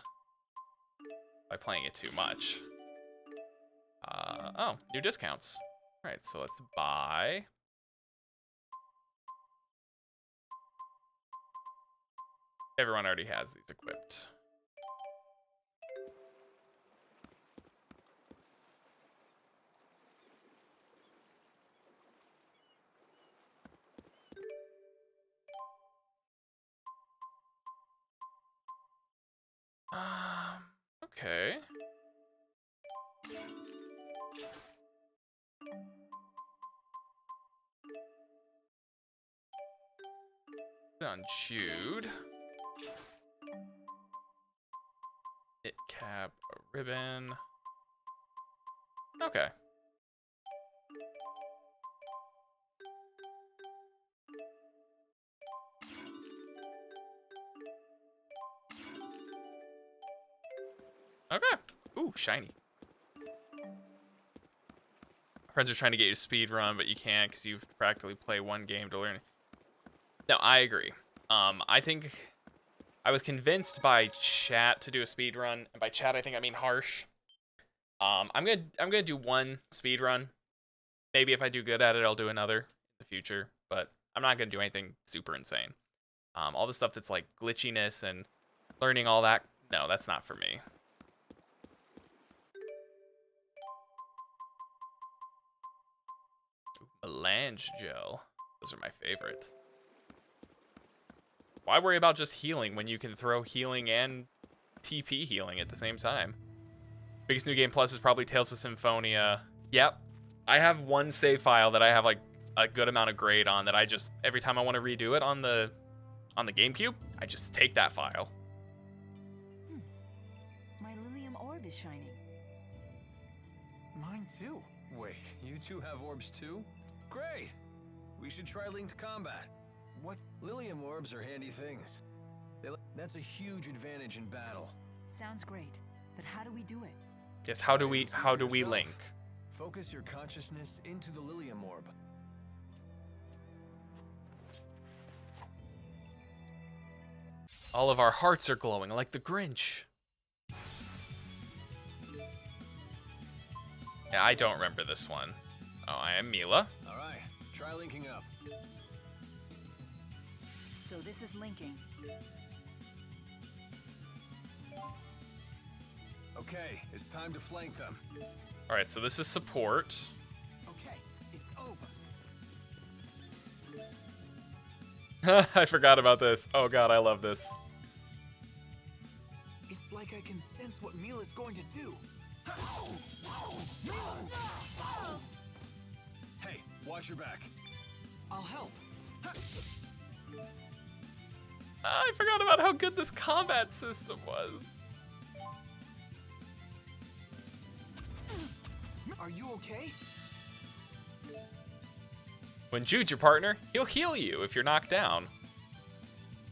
by playing it too much. Oh, new discounts. All right, so let's buy. Everyone already has these equipped. Okay. On Jude. It cap a ribbon. Okay. Okay. Ooh, shiny. Friends are trying to get you to speed run, but you can't because you practically play one game to learn. No, I agree. I think I was convinced by chat to do a speed run, and by chat I think I mean Harsh. I'm gonna do one speed run. Maybe if I do good at it, I'll do another in the future. But I'm not gonna do anything super insane. All the stuff that's like glitchiness and learning all that, no, that's not for me. Melange gel. Those are my favorite. Why worry about just healing when you can throw healing and TP healing at the same time? Biggest New Game Plus is probably Tales of Symphonia. Yep. I have one save file that I have like a good amount of grade on that I just, every time I want to redo it on the GameCube, I just take that file. My Lilium orb is shining. Mine too. Wait, you two have orbs too? Great! We should try linked combat. What's... Lilium orbs are handy things. That's a huge advantage in battle. Sounds great, but how do we do it? Yes, how do we link? Focus your consciousness into the Lilium orb. All of our hearts are glowing like the Grinch. Yeah, I don't remember this one. Oh, I am Mila. All right, try linking up. So this is linking. Okay, it's time to flank them. All right, so this is support. Okay, it's over. I forgot about this. Oh god, I love this. It's like I can sense what Mila's going to do. Hey, watch your back. I'll help. I forgot about how good this combat system was. Are you okay? When Jude's your partner, he'll heal you if you're knocked down.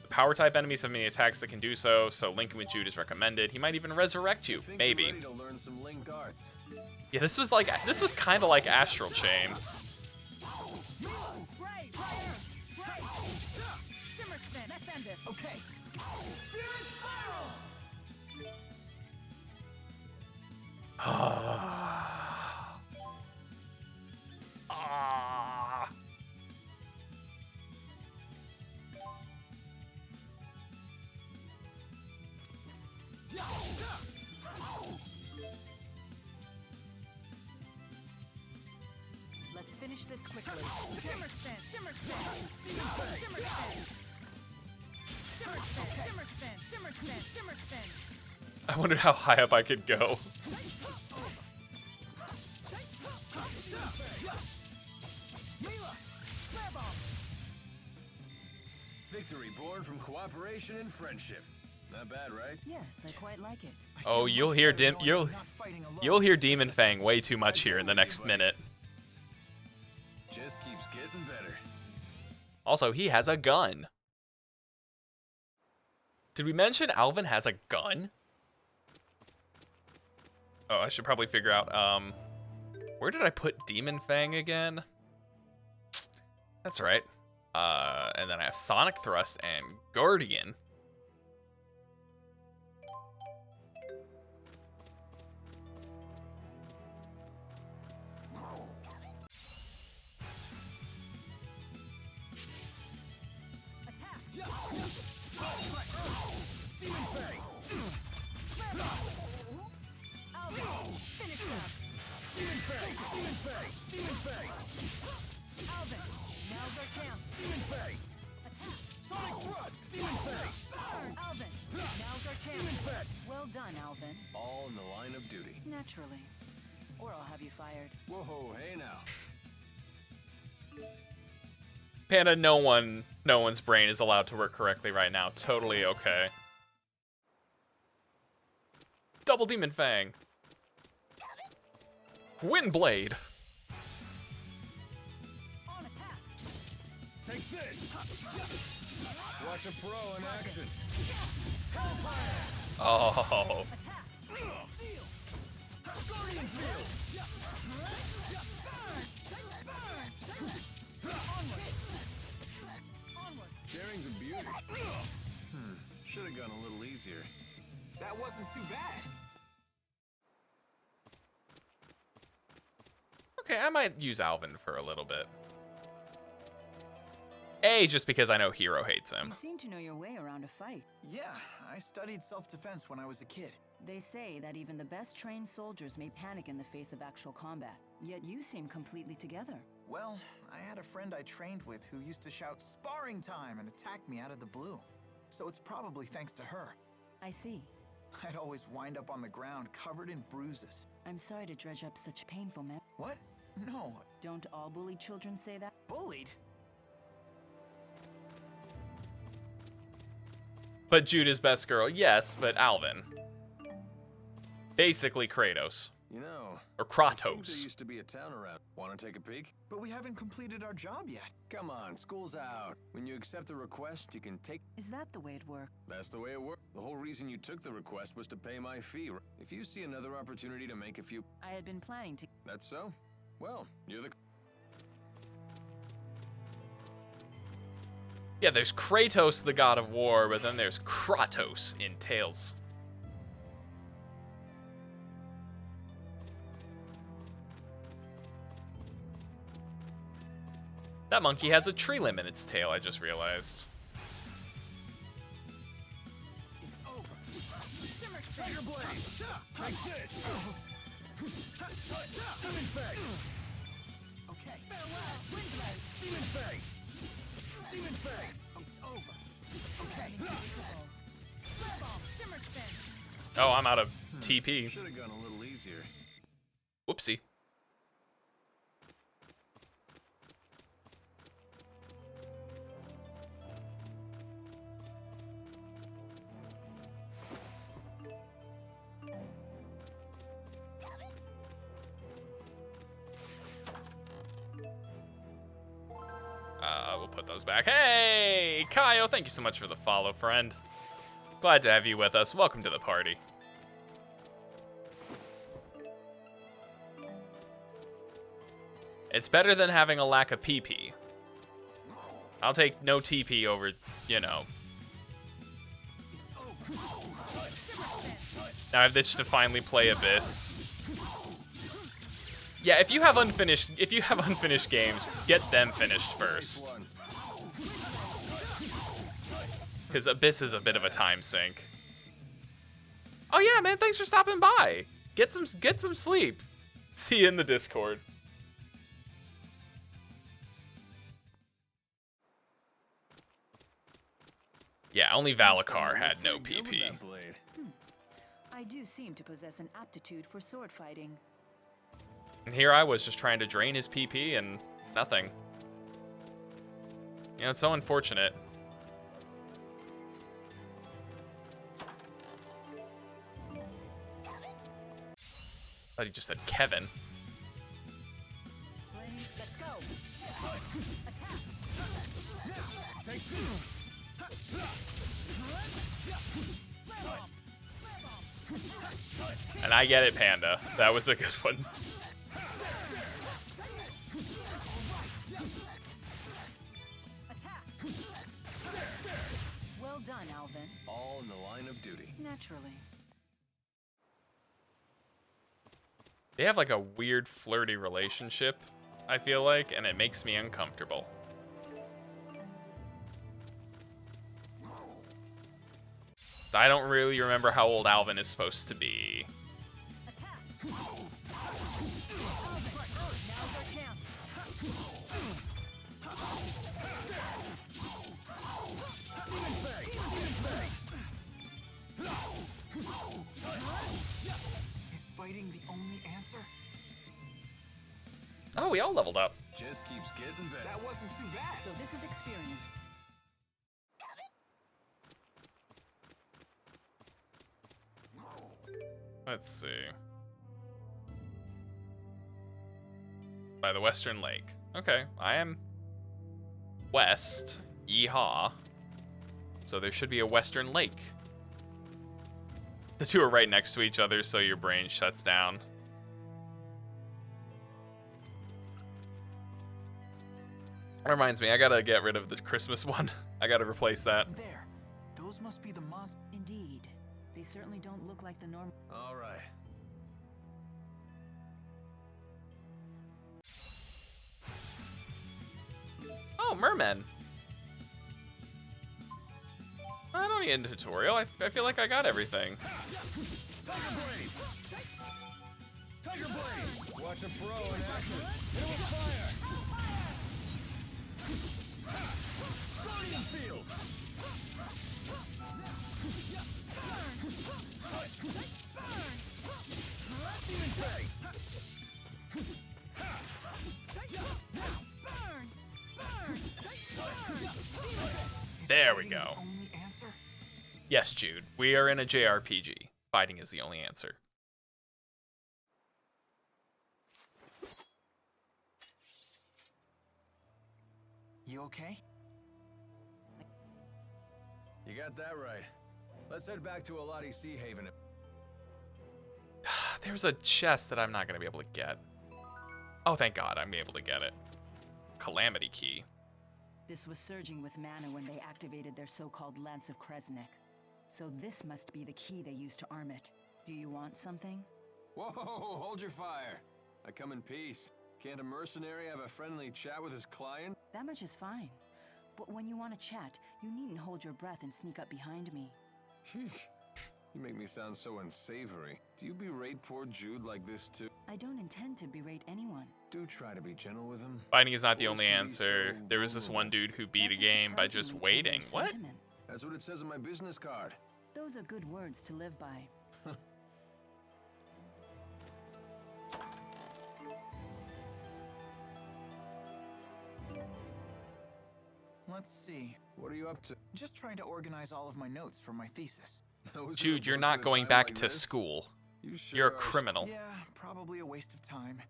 The power type enemies have many attacks that can do so, so linking with Jude is recommended. He might even resurrect you, maybe. You're ready to learn some linked arts. Yeah, this was kind of like Astral Chain. Okay. Ah. Let's finish this quickly. Shimmer spin! Shimmer spin! Shimmer spin! I wondered how high up I could go. Victory born from cooperation and friendship. Not bad, right? Yes, I quite like it. Oh, you'll hear you'll hear Demon Fang way too much here in the next minute. Just keeps getting better. Also, he has a gun. Did we mention Alvin has a gun? Oh, I should probably figure out, where did I put Demon Fang again? That's right. And then I have Sonic Thrust and Guardian. Well done, Alvin. All in the line of duty. Naturally. Or I'll have you fired. Whoa, hey now. Panda, no one's brain is allowed to work correctly right now. Totally okay. Double Demon Fang. Windblade. Take this. Watch a pro in action. Oh. Sharing's a beauty. Should have gone a little easier. That wasn't too bad. Okay, I might use Alvin for a little bit. Just because I know Hero hates him. You seem to know your way around a fight. Yeah, I studied self-defense when I was a kid. They say that even the best trained soldiers may panic in the face of actual combat. Yet you seem completely together. Well, I had a friend I trained with who used to shout "sparring time" and attack me out of the blue. So it's probably thanks to her. I see. I'd always wind up on the ground covered in bruises. I'm sorry to dredge up such painful memories. What? No. Don't all bullied children say that? Bullied? But Judah's best girl, yes, but Alvin. Basically Kratos. You know, Or I think there Kratos. used to be a town around. Want to take a peek? But we haven't completed our job yet. Come on, school's out. When you accept the request, you can take... Is that the way it works? That's the way it works. The whole reason you took the request was to pay my fee. If you see another opportunity to make a few... I had been planning to. That's so? Well, you're the... Yeah, there's Kratos, the god of war, but then there's Kratos in Tales. That monkey has a tree limb in its tail, I just realized. It's over. Tiger Blade! Like this! Demon Fang! Okay. Farewell! Windblade! Demon Fang! Demon Fang! It's over. Okay. Oh, I'm out of TP. Should have gone a little easier. Whoopsie. We'll put those back. Hey, Kyle, thank you so much for the follow, friend. Glad to have you with us. Welcome to the party. It's better than having a lack of PP. I'll take no TP over, you know. Now I have this to finally play Abyss. Yeah, if you have unfinished games, get them finished first. Because Abyss is a bit of a time sink. Oh yeah, man, thanks for stopping by. Get some sleep. See you in the Discord. Yeah, only Valacar had no PP. I do seem to possess an aptitude for sword fighting. And here I was just trying to drain his PP and nothing. You know, it's so unfortunate. Thought he just said Kevin. Let's go. And I get it, Panda. That was a good one. Well done, Alvin. All in the line of duty. Naturally. They have like a weird flirty relationship, I feel like, and it makes me uncomfortable. I don't really remember how old Alvin is supposed to be. Is fighting the only answer? Oh, we all leveled up. Just keeps getting better. That wasn't too bad. So this is experience. Let's see. By the Western Lake. Okay, I am west. Yeehaw. So there should be a Western Lake. The two are right next to each other, so your brain shuts down. That reminds me, I gotta get rid of the Christmas one. I gotta replace that. There. Those must be the monsters. Indeed. They certainly don't look like the normal. All right. Oh, mermen. I don't need a tutorial. I feel like I got everything. Tiger Blade! Watch a pro in action. Hit him with fire! Guardian Field! Demon Fang! There we go. Only answer? Yes, Jude. We are in a JRPG. Fighting is the only answer. You okay? You got that right. Let's head back to Alati Sea Haven. There's a chest that I'm not going to be able to get. Oh, thank God. I'm able to get it. Calamity Key. This was surging with mana when they activated their so-called Lance of Kresnik. So this must be the key they used to arm it. Do you want something? Whoa, hold your fire. I come in peace. Can't a mercenary have a friendly chat with his client? That much is fine. But when you want to chat, you needn't hold your breath and sneak up behind me. Sheesh. You make me sound so unsavory. Do you berate poor Jude like this too? I don't intend to berate anyone. Do try to be gentle with him. Fighting is not the Boys only can be answer. so There was this one dude who beat a That's game by just surprisingly tender waiting. What? sentiment. That's what it says on my business card. Those are good words to live by. Let's see. What are you up to? Just trying to organize all of my notes for my thesis. Those Jude, are you're books not at a going time back like to this? school. You sure You're a are criminal. Yeah, probably a waste of time.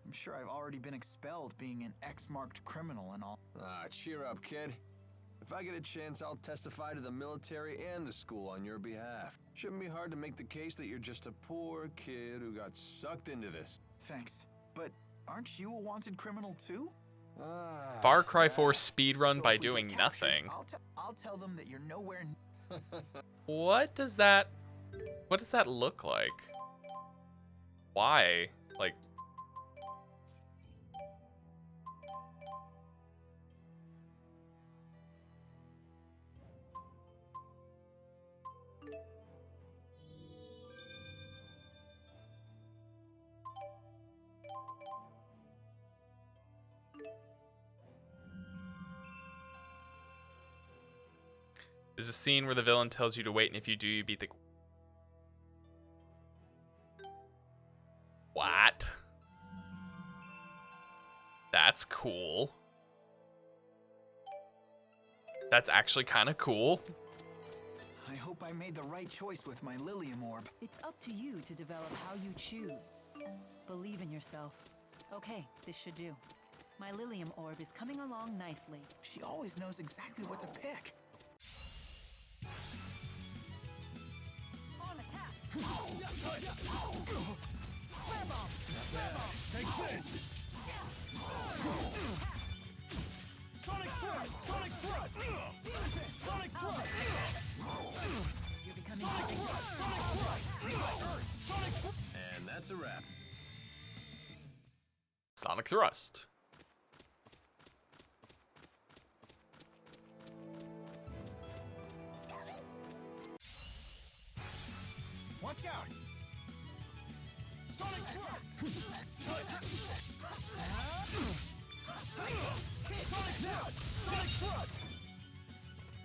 I'm sure I've already been expelled being an X-marked criminal and all. Ah, cheer up, kid. If I get a chance, I'll testify to the military and the school on your behalf. Shouldn't be hard to make the case that you're just a poor kid who got sucked into this. Thanks. But aren't you a wanted criminal too? Ah, Far Cry 4 yeah. speedrun So by if we get doing captured, nothing. I'll tell them that you're nowhere. What does that look like? Why? Like, There's a scene where the villain tells you to wait, and if you do, you beat the... What? That's cool. That's actually kind of cool. I hope I made the right choice with my Xillia-n orb. It's up to you to develop how you choose. Believe in yourself. Okay, this should do. My Xillia-n orb is coming along nicely. She always knows exactly what to pick. On attack! Take this! Sonic Thrust! Sonic Thrust! Sonic Thrust! You're becoming And that's a wrap. Sonic Thrust. Watch out! Sonic Thrust! Sonic Thrust! Sonic Thrust!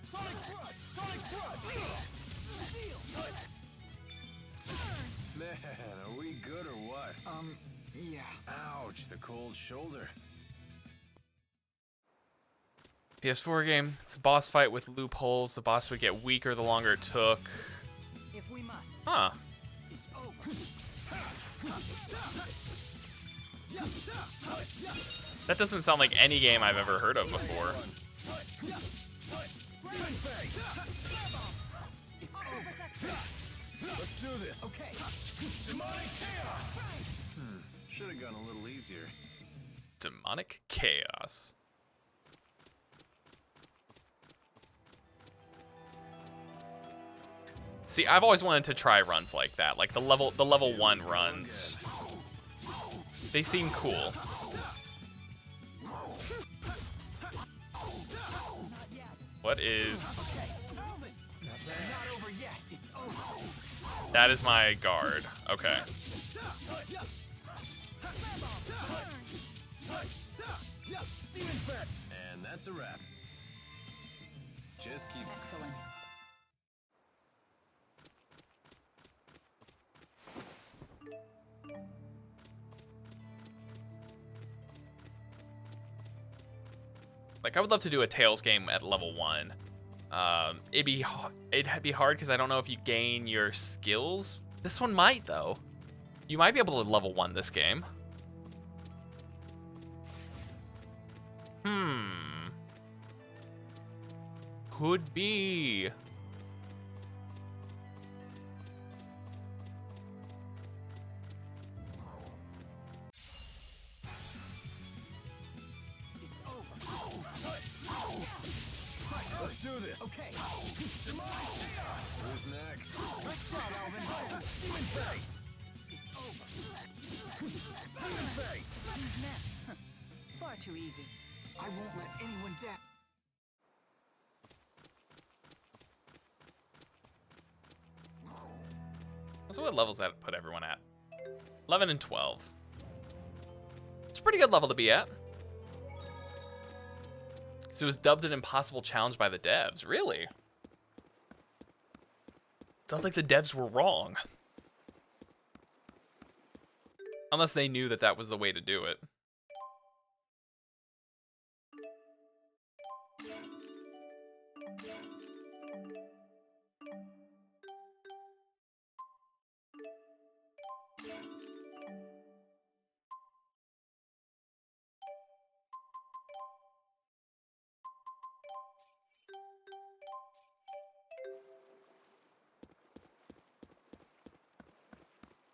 Sonic Thrust! Sonic Thrust! Man, are we good or what? Yeah. Ouch, the cold shoulder. PS4 game. It's a boss fight with loopholes. The boss would get weaker the longer it took. If we must. Huh. It's over. That doesn't sound like any game I've ever heard of before. Let's do this. Okay. Should have gone a little easier. Demonic Chaos. See, I've always wanted to try runs like that, like the level 1 runs. They seem cool. What is... Not over yet. It's over. That is my guard. Okay. And that's a wrap. Just keep... Excellent. Like, I would love to do a Tails game at level 1. It'd be hard because I don't know if you gain your skills. This one might, though. You might be able to level 1 this game. Could be. Let's do this. Okay. Who's next? Let's go, Alvin. Demon Fang. It's over. Demon Fang. Who's next? Far too easy. I won't let anyone down. So what levels that put everyone at? 11 and 12. It's a pretty good level to be at. So it was dubbed an impossible challenge by the devs. Really? Sounds like the devs were wrong. Unless they knew that that was the way to do it.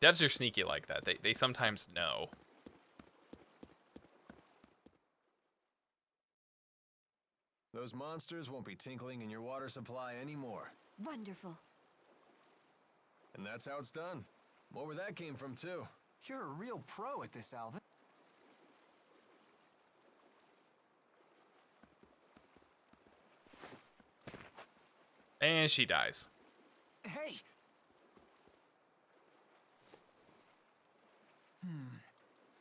Devs are sneaky like that. They sometimes know. Those monsters won't be tinkling in your water supply anymore. Wonderful. And that's how it's done. More where that came from, too. You're a real pro at this, Alvin. And she dies. Hey!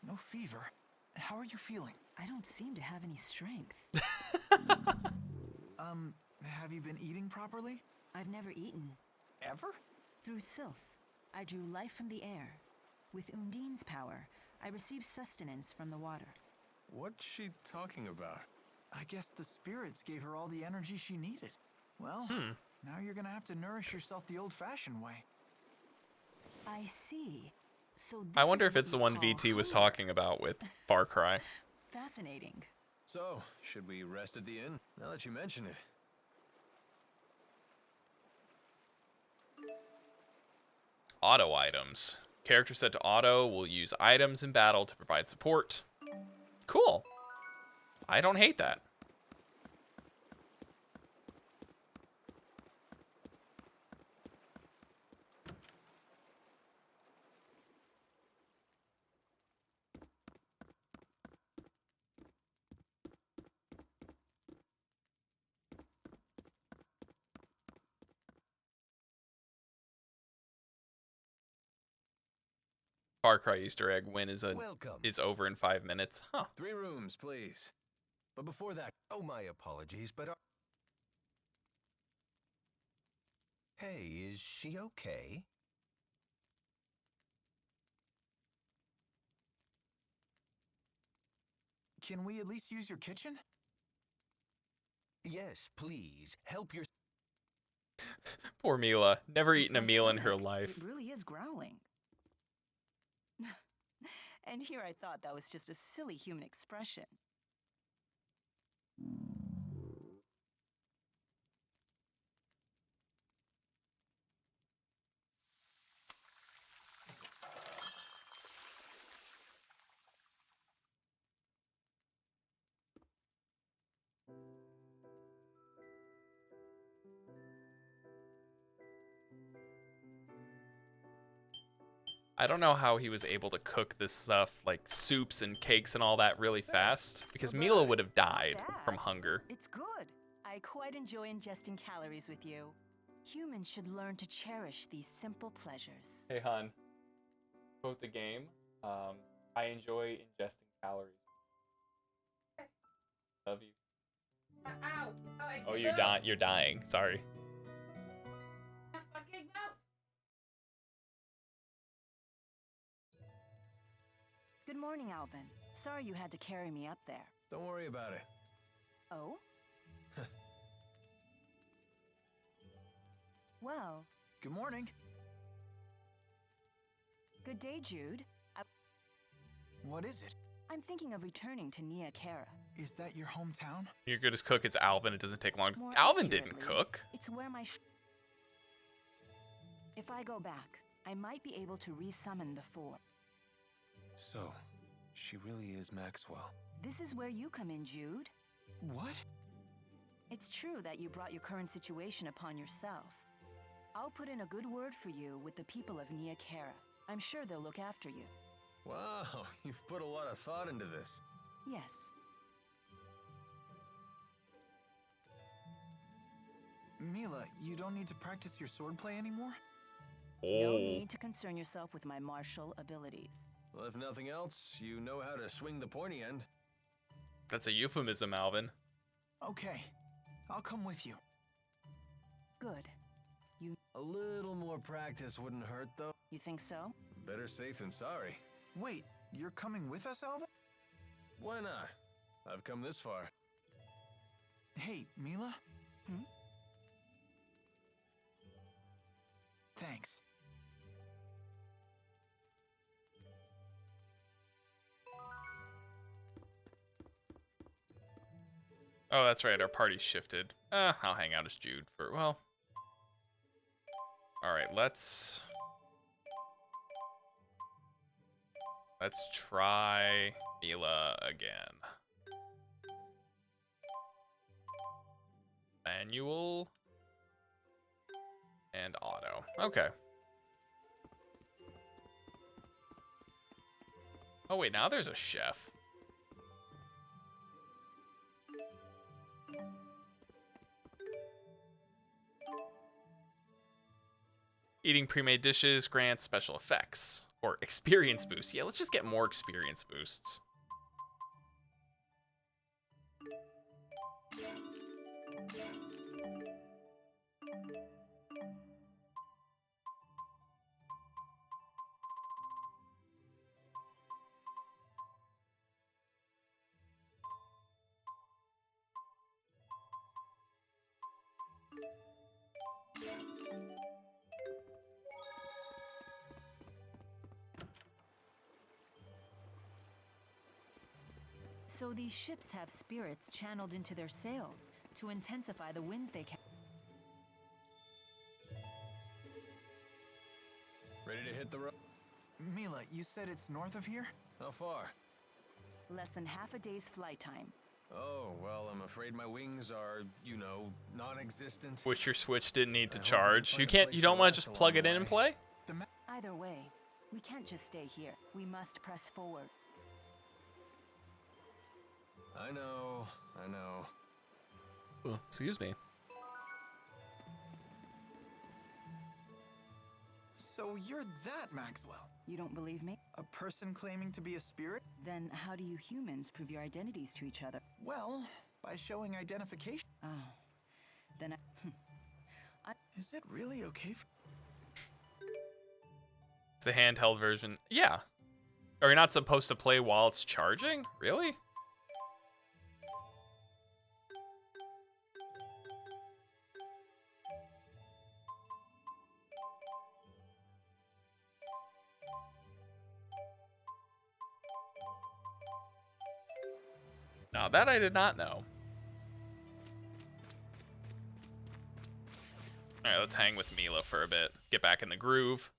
No fever. How are you feeling? I don't seem to have any strength. Have you been eating properly? I've never eaten. Ever? Through Sylph, I drew life from the air. With Undine's power, I received sustenance from the water. What's she talking about? I guess the spirits gave her all the energy she needed. Well, now you're gonna have to nourish yourself the old-fashioned way. I see. So I this wonder is if what it's the you one call VT was hunger. talking about with Far Cry. Fascinating. So, should we rest at the inn? Now that you mention it. Auto items. Character set to auto will use items in battle to provide support. Cool. I don't hate that. Far Cry Easter egg win is Welcome. over in 5 minutes. Huh. 3 rooms, please. But before that, Oh, my apologies, but... Hey, is she okay? Can we at least use your kitchen? Yes, please. Help your... Poor Mila. Never eaten a My meal in her stomach, life. It really is growling. And here I thought that was just a silly human expression. I don't know how he was able to cook this stuff, like soups and cakes and all that, really fast. Because Mila would have died from hunger. It's good. I quite enjoy ingesting calories with you. Humans should learn to cherish these simple pleasures. Hey, hon. Quote the game. I enjoy ingesting calories. Love you. Ow! Oh, you're dying. Sorry. Fucking no! Good morning, Alvin. Sorry you had to carry me up there. don't worry about it. Oh? Well, Good morning. good day, Jude. What is it? I'm thinking of returning to Nia Kara. Is that your hometown? You're good as cook as Alvin. It doesn't take long. More Alvin didn't accurately, cook. It's where my If I go back, I might be able to resummon the Four. So, she really is Maxwell. This is where you come in, Jude. What? It's true that you brought your current situation upon yourself. I'll put in a good word for you with the people of Nia Kara. I'm sure they'll look after you. Wow, you've put a lot of thought into this. Yes. Mila, you don't need to practice your swordplay anymore? No Oh. need to concern yourself with my martial abilities. Well, if nothing else, you know how to swing the pointy end. That's a euphemism, Alvin. Okay, I'll come with you. Good. A little more practice wouldn't hurt, though. You think so? Better safe than sorry. Wait, you're coming with us, Alvin? Why not? I've come this far. Hey, Mila? Hmm? Thanks. Oh, that's right. Our party's shifted. I'll hang out as Jude for, well. Alright, let's try Mila again. Manual and auto. Okay. Oh wait, now there's a chef. Eating pre-made dishes grants special effects or experience boosts. Yeah, let's just get more experience boosts. So these ships have spirits channeled into their sails to intensify the winds they can. Ready to hit the road? Mila, you said it's north of here? How far? Less than half a day's flight time. Oh, well, I'm afraid my wings are, you know, non-existent. Wish your Switch didn't need to I hope we charge. can You find a can't. place You to don't want to rest just plug along it the in and way. play. Either way, we can't just stay here. We must press forward. I know, I know. Oh, excuse me. So you're that Maxwell? You don't believe me? A person claiming to be a spirit? Then how do you humans prove your identities to each other? Well, by showing identification. Oh, then Is it really okay for... It's the handheld version. Yeah. Are you not supposed to play while it's charging? Really? Now that I did not know. Alright, let's hang with Mila for a bit. Get back in the groove.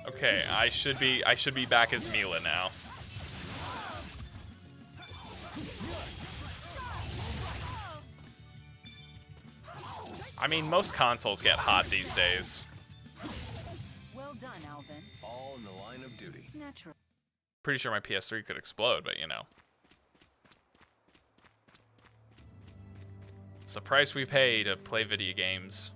Okay, I should be back as Mila now. I mean, most consoles get hot these days. well done, Alvin. All in the line of duty. Natural. Pretty sure my PS3 could explode, but you know. It's the price we pay to play video games.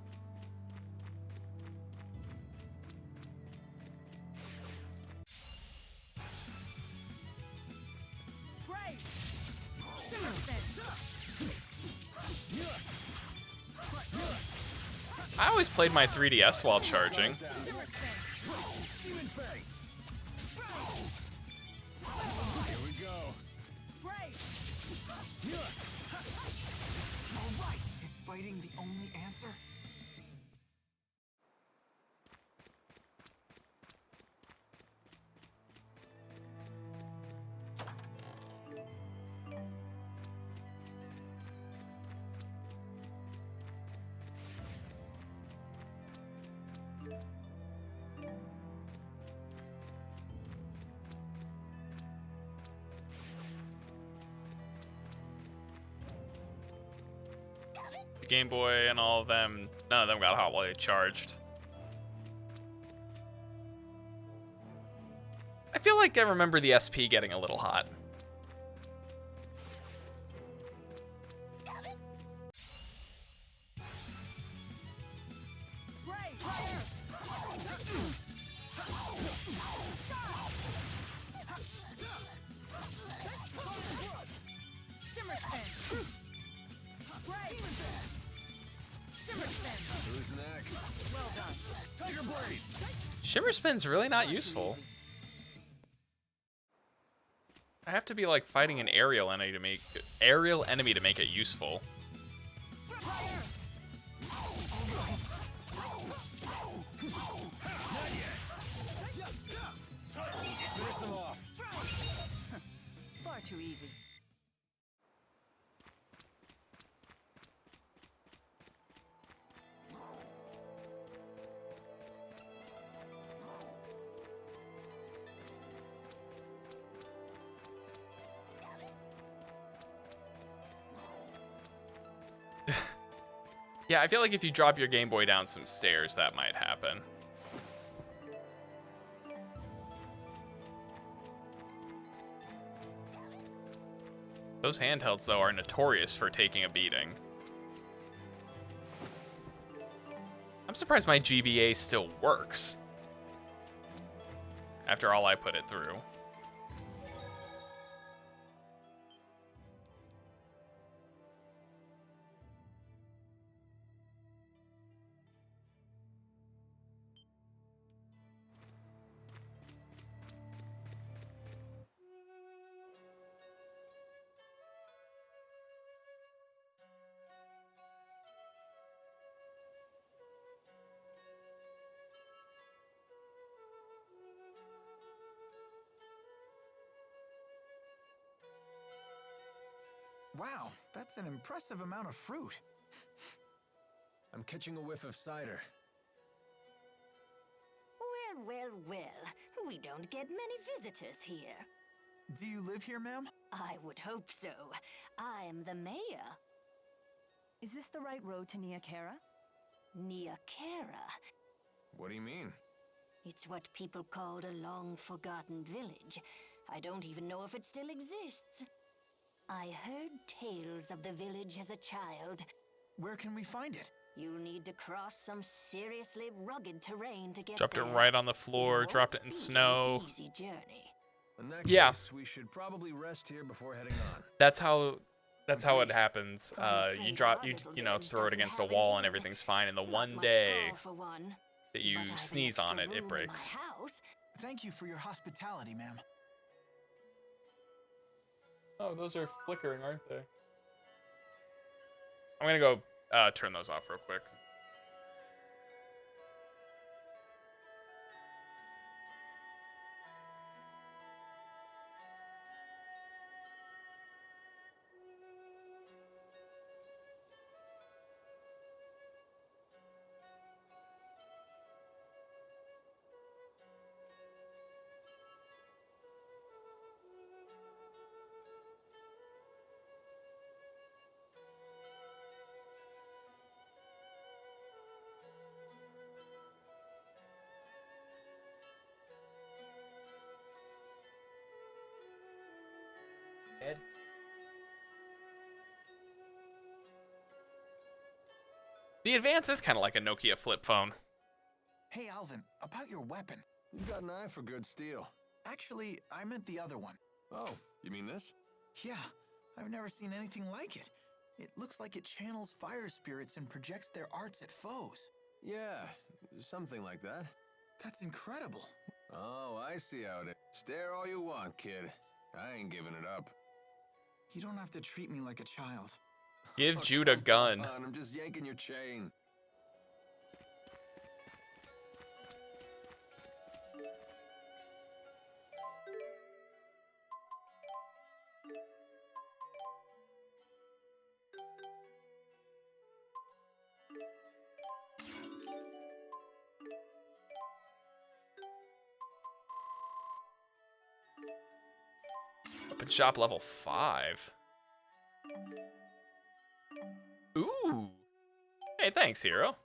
I always played my 3DS while charging. Here we go. Is fighting the only answer? The Game Boy and all of them, none of them got hot while they charged. I feel like I remember the SP getting a little hot. Who's next? Tiger Blade! Shimmer Spin's really not useful. I have to be like fighting an aerial enemy to make it useful. Finish them off. Far too easy. Yeah, I feel like if you drop your Game Boy down some stairs, that might happen. Those handhelds, though, are notorious for taking a beating. I'm surprised my GBA still works after all I put it through. Wow, that's an impressive amount of fruit. I'm catching a whiff of cider. Well. We don't get many visitors here. Do you live here, ma'am? I would hope so. I'm the mayor. Is this the right road to Niakara? Niakara. What do you mean? It's what people called a long-forgotten village. I don't even know if it still exists. I heard tales of the village as a child. Where can we find it? You'll need to cross some seriously rugged terrain to get Dropped it there. right on the floor, dropped it in Won't be snow. an easy journey. In that Yeah. case, we should probably rest here before heading on. That's how it happens. I'm You afraid drop our you little you know village throw it doesn't against a have an wall and inn. everything's fine, and the Not one much day power for one, that you but I've an sneeze on extra it, room it in breaks. my house. Thank you for your hospitality, ma'am. Oh, those are flickering, aren't they? I'm gonna go turn those off real quick. Ed? The Advance is kind of like a Nokia flip phone. Hey, Alvin, about your weapon. You got an eye for good steel. Actually, I meant the other one. Oh, you mean this? Yeah, I've never seen anything like it. It looks like it channels fire spirits and projects their arts at foes. Yeah, something like that. That's incredible. Oh, I see how it is. Stare all you want, kid. I ain't giving it up. You don't have to treat me like a child. Give Oh, Jude a come gun. on, I'm just yanking your chain. Weapon shop level 5. Ooh. Hey, thanks, hero.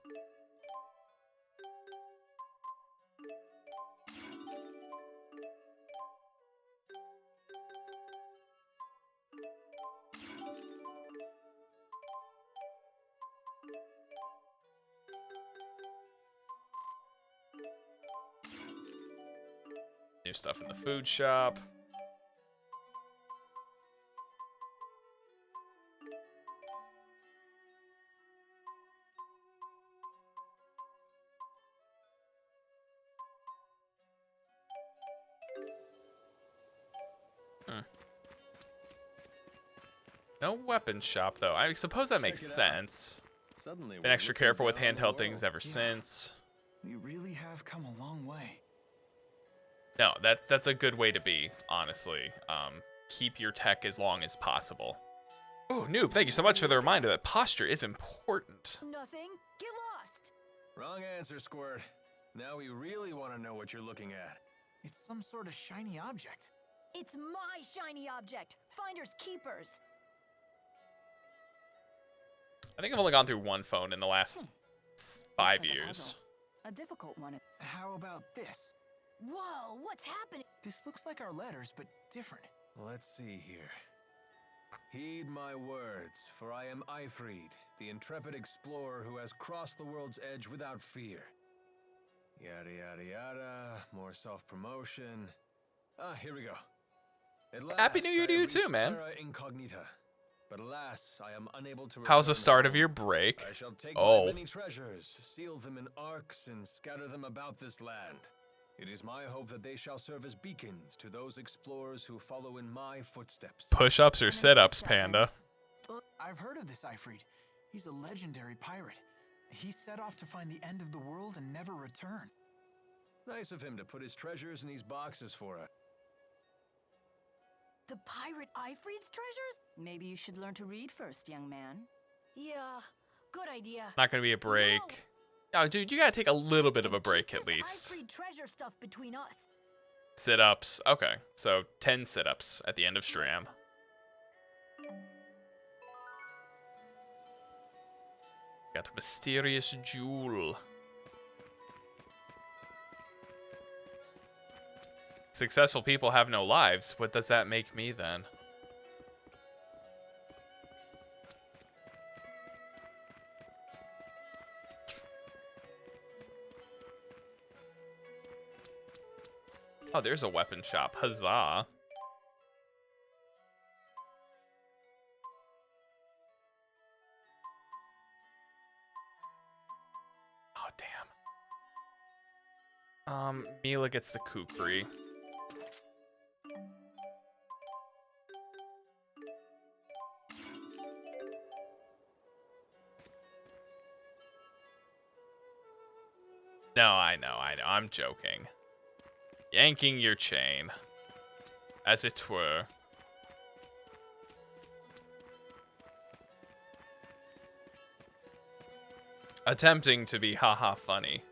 New stuff in the food shop. No weapon shop, though. I suppose that makes Check it out. sense. Suddenly, Been extra looking careful with down on the handheld things world. ever Yeah. since. We really have come a long way. No, that's a good way to be, honestly. Keep your tech as long as possible. Oh, Noob, thank you so much for the reminder that posture is important. Nothing. Get lost. Wrong answer, Squirt. Now we really want to know what you're looking at. It's some sort of shiny object. It's my shiny object. Finders keepers. I think I've only gone through one phone in the last 5 Looks like a years. puzzle. A difficult one. How about this? Whoa, what's happening? This looks like our letters, but different. Let's see here. Heed my words, for I am Eifried, the intrepid explorer who has crossed the world's edge without fear. Yada yada yada, more self-promotion. Here we go. At last, Happy New Year to I you have too, reached man. Terra Incognita. But alas, I am unable to How's the return start of home. your break? I shall take Oh. my many treasures, seal them in arcs, and scatter them about this land. It is my hope that they shall serve as beacons to those explorers who follow in my footsteps. Push-ups or sit-ups, Panda? I've heard of this Eifried. He's a legendary pirate. He set off to find the end of the world and never return. Nice of him to put his treasures in these boxes for us. The pirate Eifried's treasures? Maybe you should learn to read first, young man. Yeah, good idea. Not gonna be a break. Oh, dude, you gotta take a little bit of a break at least. Eifried treasure stuff between us. Sit-ups. Okay, so 10 sit-ups at the end of Stram. Got a mysterious jewel. Successful people have no lives. What does that make me then? Oh, there's a weapon shop. Huzzah. Oh, damn. Mila gets the kukri. No, I know. I'm joking. Yanking your chain. As it were. Attempting to be haha funny.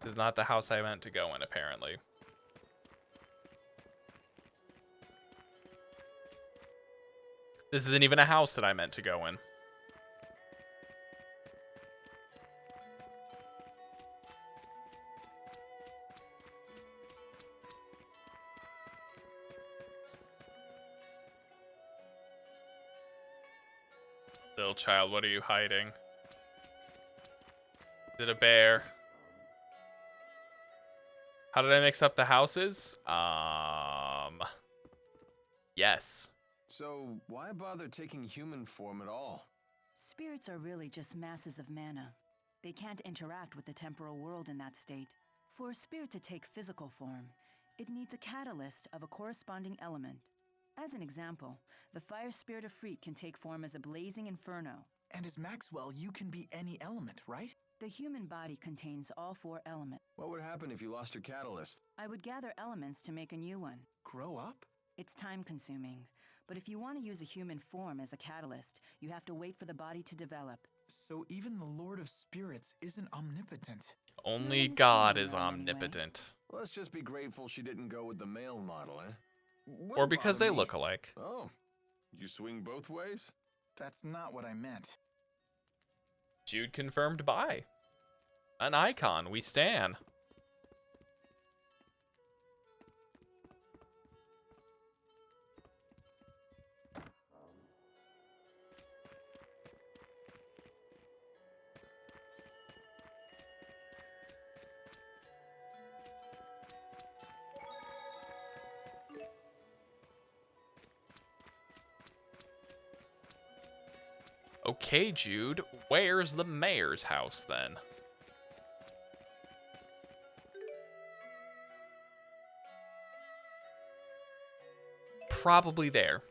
This is not the house I meant to go in, apparently. This isn't even a house that I meant to go in. Little child, what are you hiding? Is it a bear? How did I mix up the houses? Yes. So, why bother taking human form at all? Spirits are really just masses of mana. They can't interact with the temporal world in that state. For a spirit to take physical form, it needs a catalyst of a corresponding element. As an example, the fire spirit of Freak can take form as a blazing inferno. And as Maxwell, you can be any element, right? The human body contains all 4 elements. What would happen if you lost your catalyst? I would gather elements to make a new one. Grow up? It's time-consuming, but if you want to use a human form as a catalyst, you have to wait for the body to develop. So even the Lord of Spirits isn't omnipotent. Only in this God game is realm, anyway. omnipotent. Let's just be grateful she didn't go with the male model, eh? Wouldn't Or because bother they me. look alike. Oh, you swing both ways? That's not what I meant. Jude confirmed by. An icon, we stan. Okay, Jude, where's the mayor's house then? Probably there.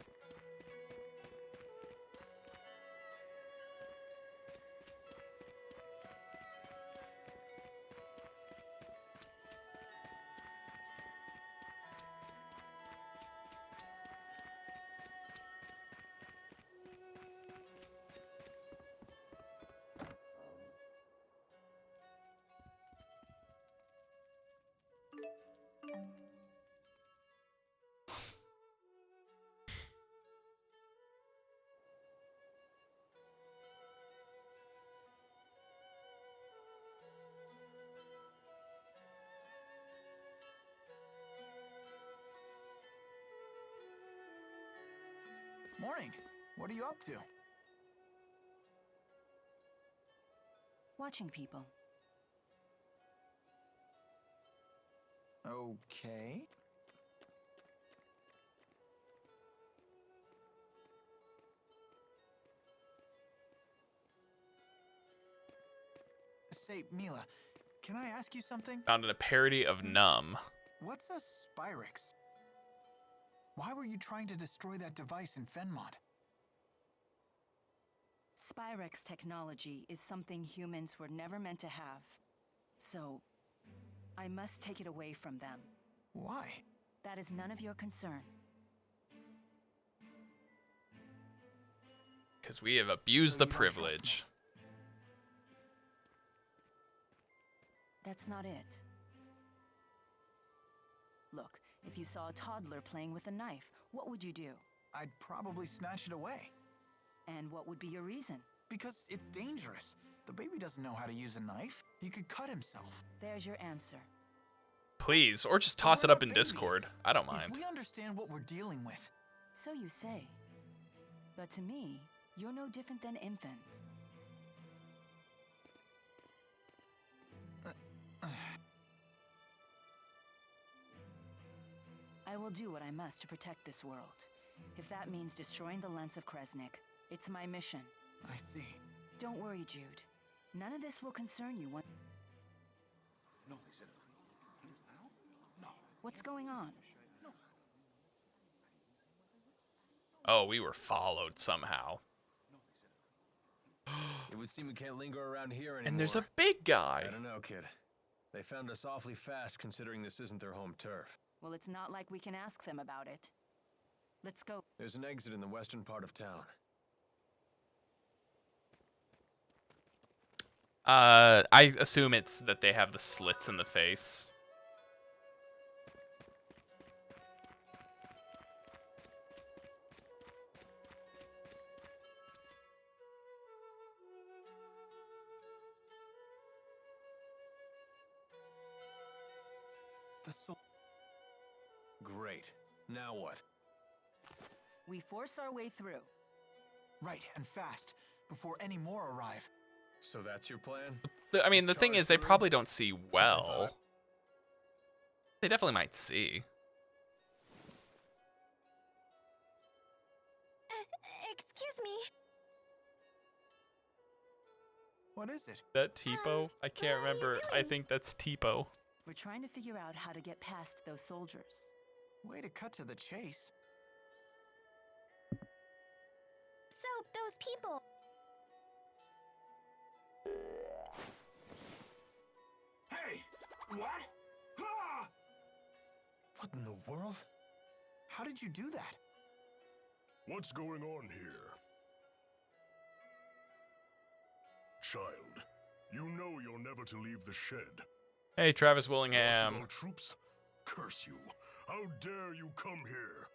Morning. What are you up to? Watching people. Okay. Say, Mila, can I ask you something? Found in a parody of Numb. What's a Spyrix? Why were you trying to destroy that device in Fenmont? Spyrix technology is something humans were never meant to have. So, I must take it away from them. Why? That is none of your concern. Because we have abused So the you don't trust me? privilege. That's not it. Look, if you saw a toddler playing with a knife, what would you do? I'd probably snatch it away. And what would be your reason? Because it's dangerous. The baby doesn't know how to use a knife. He could cut himself. There's your answer. Please, or just But toss it we're up in not babies. Discord. I don't mind. If we understand what we're dealing with, So you say. But to me, you're no different than infants. I will do what I must to protect this world. If that means destroying the lens of Kresnik, it's my mission. I see. Don't worry, Jude. None of this will concern you when... What's going on? Oh, we were followed somehow. It would seem we can't linger around here anymore. And there's a big guy. I don't know, kid. They found us awfully fast considering this isn't their home turf. Well, it's not like we can ask them about it. Let's go. There's an exit in the western part of town. I assume it's that they have the slits in the face. The soul. Great. Now what? We force our way through. Right, and fast, before any more arrive. So that's your plan? I mean, the Just thing charge is, they through? probably don't see I well. thought. They definitely might see. Excuse me. What is it? That Tipo? I can't what are you remember. I doing? think that's Tipo. We're trying to figure out how to get past those soldiers. Way to cut to the chase. So, those people. Hey! What? Ah! What in the world? How did you do that? What's going on here? Child, you know you're never to leave the shed. Hey, Travis Willingham. Arsenal troops, curse you. How dare you come here?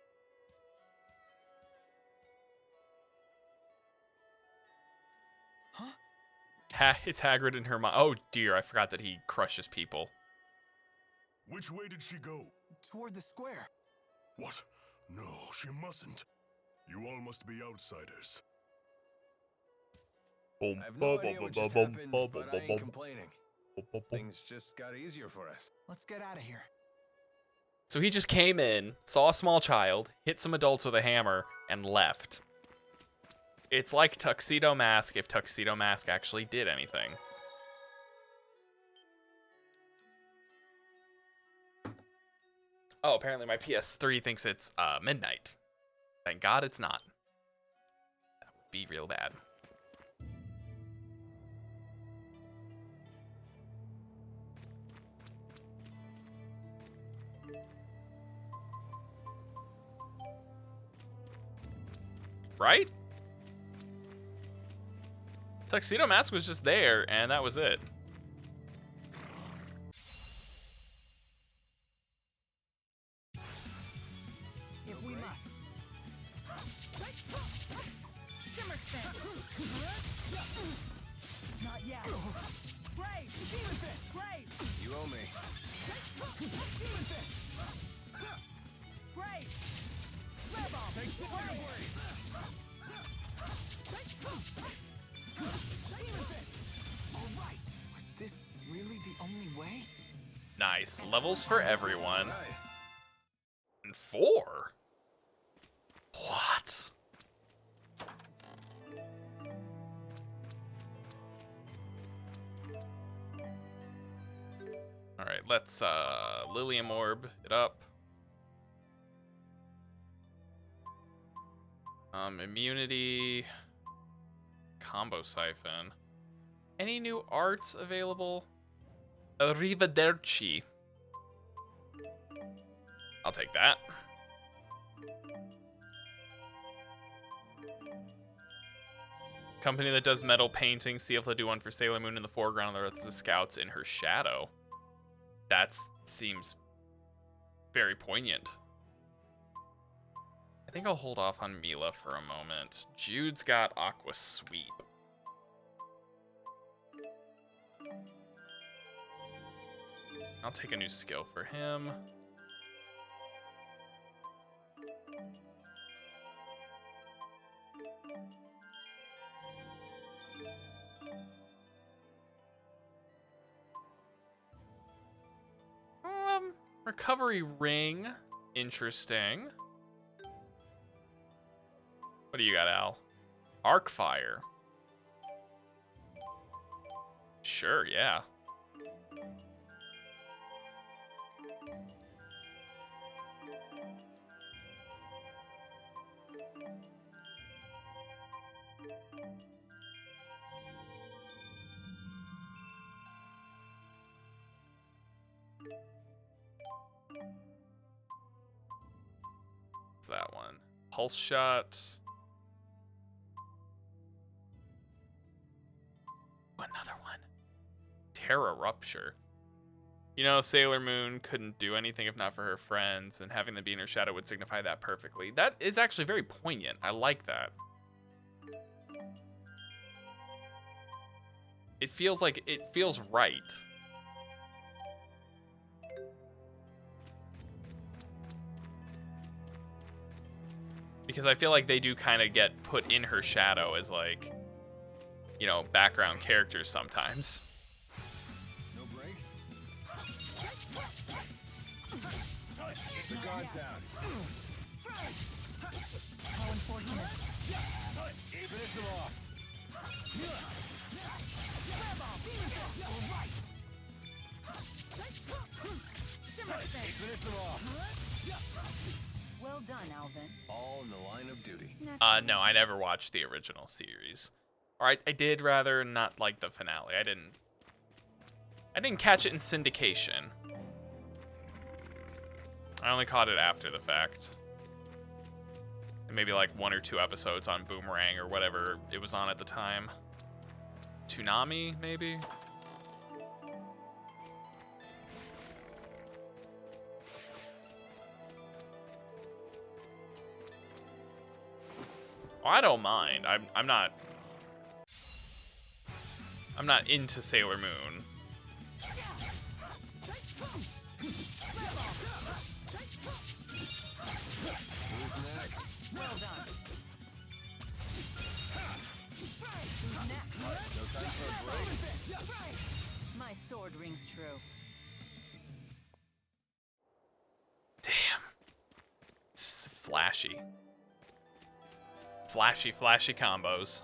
Huh? It's Hagrid and Hermione. Oh dear, I forgot that he crushes people. Which way did she go? Toward the square. What? No, she mustn't. You all must be outsiders. I have no idea what just happened, but I ain't complaining. Things just got easier for us. Let's get out of here. So he just came in, saw a small child, hit some adults with a hammer, and left. It's like Tuxedo Mask if Tuxedo Mask actually did anything. Oh, apparently my PS3 thinks it's midnight. Thank God it's not. That would be real bad. Right? Tuxedo Mask was just there, and that was it. If we must. Not yet. Brave! Demon Fist! Brave! You owe me. Demon Fist! Brave! Red Ball! Take the blade! Nice. Levels for everyone. Right. And 4? What? Alright, let's Xillia-n Orb it up. Immunity. Combo Siphon. Any new arts available? Arrivederci. I'll take that. Company that does metal painting. See if they'll do one for Sailor Moon in the foreground and the rest of the scouts in her shadow. That seems very poignant. I think I'll hold off on Mila for a moment. Jude's got Aqua Sweep. I'll take a new skill for him. Recovery ring. Interesting. What do you got, Al? Arc fire. Sure, yeah. What's that one? Pulse shot. Another one. Terra Rupture. You know, Sailor Moon couldn't do anything if not for her friends, and having them be in her shadow would signify that perfectly. That is actually very poignant. I like that. It feels right. Because I feel like they do kind of get put in her shadow as, like, you know, background characters sometimes. No breaks? Get the guards down. How unfortunate. Finish them off. Finish them off. Well done, Alvin. All in the line of duty. No, I never watched the original series. Or I did rather not like the finale. I didn't catch it in syndication. I only caught it after the fact. And maybe like 1 or 2 episodes on Boomerang or whatever it was on at the time. Toonami, maybe? Oh, I don't mind. I'm not into Sailor Moon. Who's next? Well done. Who's next? No time for a break. My sword rings true. Damn. It's flashy. Flashy combos.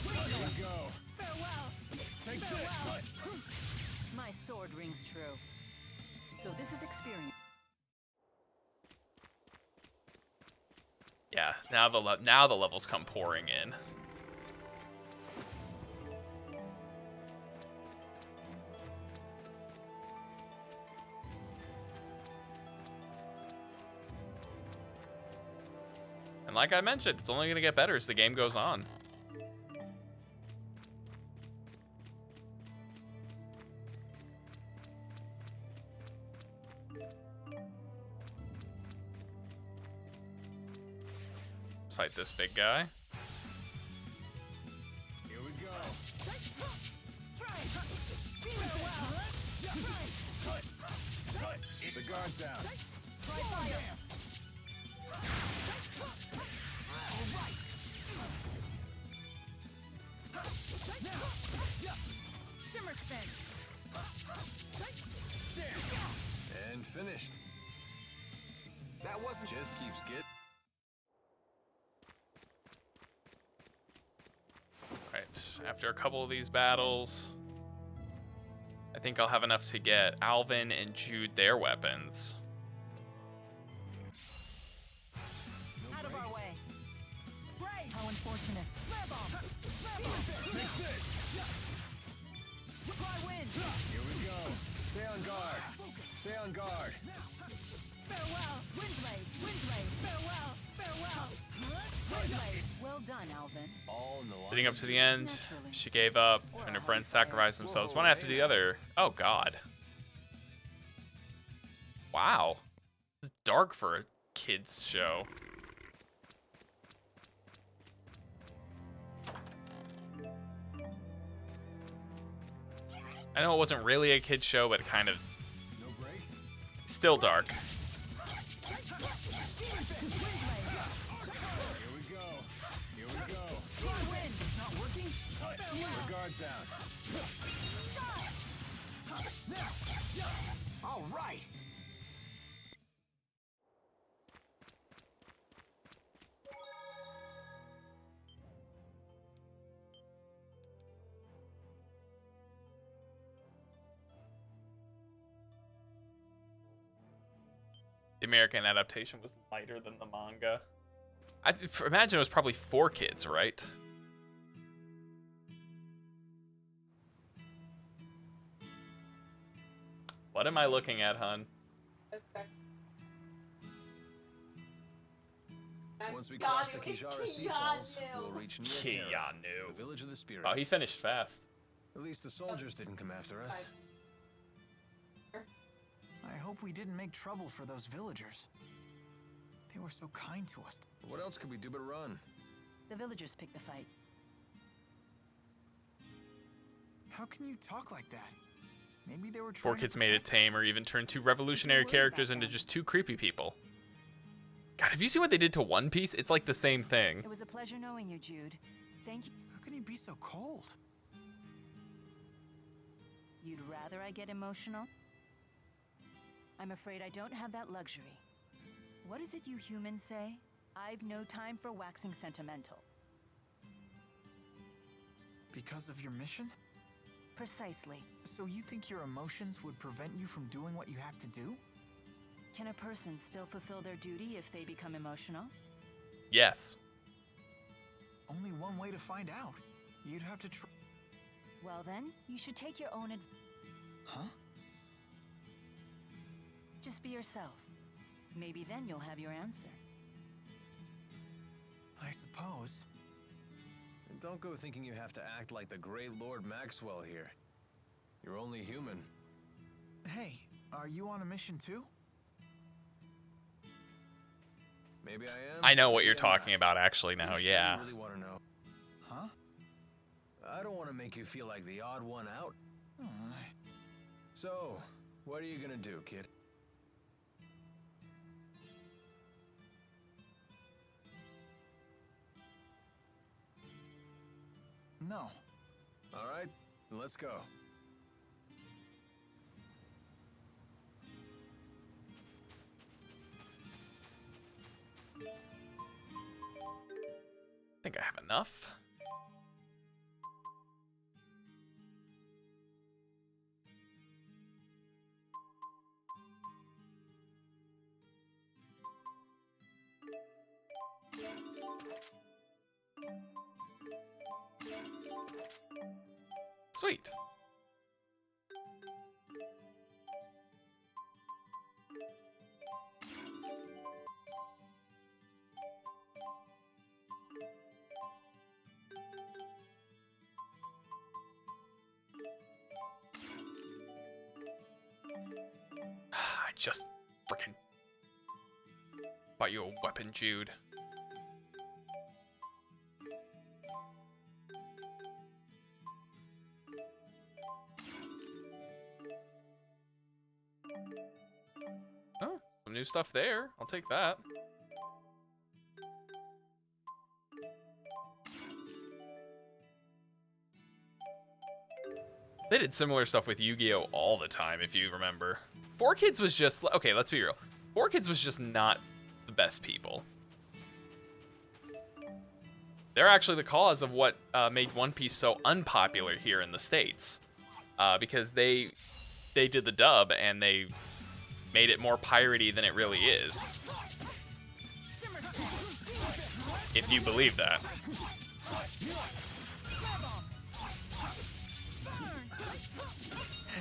Here we go. Farewell. Take this. My sword rings true. So this is experience. Yeah, now the levels come pouring in. And like I mentioned, it's only going to get better as the game goes on. Let's fight this big guy. Here we go. Guards down. Try fire. Shimmer spin. And finished. That wasn't just keeps getting. Right, after a couple of these battles, I think I'll have enough to get Alvin and Jude their weapons. Out of our way. Brave. How unfortunate. Flare bomb. Try wind. Here we go. Stay on guard. Stay on guard. Farewell. Windblade. Windblade. Farewell. Farewell. Windblade. Well done, Alvin. All in the line. Leading up to the end, she gave up, and her friends sacrificed themselves one after the other. Oh, God. Wow. This is dark for a kid's show. I know it wasn't really a kid's show, but kind of No breaks. still dark. Here we go. Here we go. Try wind. It's not working. Keep your guards down. All right. The American adaptation was lighter than the manga. I imagine it was probably for kids, right? What am I looking at, hun? Once we cross the Kijara Sea Falls, we'll reach Xillia-n, Xillia-n. the village of the spirits. Oh, he finished fast. At least the soldiers didn't come after us. I hope we didn't make trouble for those villagers. They were so kind to us. What else could we do but run? The villagers picked the fight. How can you talk like that? Maybe they were trying Four to kids made it protect tame us. or even turned two revolutionary worried characters about into them. just two creepy people. God, have you seen what they did to One Piece? It's like the same thing. It was a pleasure knowing you, Jude. Thank you. How can he be so cold? You'd rather I get emotional? I'm afraid I don't have that luxury. What is it you humans say? I've no time for waxing sentimental. Because of your mission? Precisely. So you think your emotions would prevent you from doing what you have to do? Can a person still fulfill their duty if they become emotional? Yes. Only one way to find out. You'd have to Well then, you should take your own Huh? Just be yourself. Maybe then you'll have your answer. I suppose. And don't go thinking you have to act like the great Lord Maxwell here. You're only human. Hey, are you on a mission too? Maybe I am. I know what you're maybe I'm talking not. about actually You now, sure yeah. You really want to know? Huh? I don't want to make you feel like the odd one out. Uh, So, what are you gonna do, kid? no. All right, then let's go. I think I have enough. Sweet. I just freaking bought you a weapon, Jude. new stuff there. I'll take that. They did similar stuff with Yu-Gi-Oh! All the time, if you remember. 4Kids was just... Okay, let's be real. 4Kids was just not the best people. They're actually the cause of what made One Piece so unpopular here in the States. Because they did the dub, and they made it more piratey than it really is. If you believe that.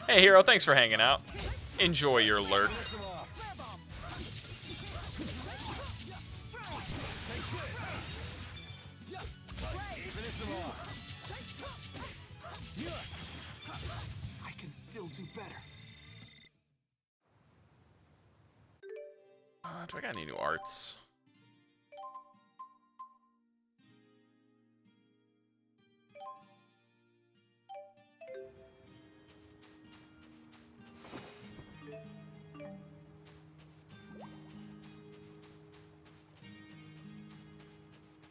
Hey, Hero, thanks for hanging out. Enjoy your lurk. I can still do better. Do I got any new arts?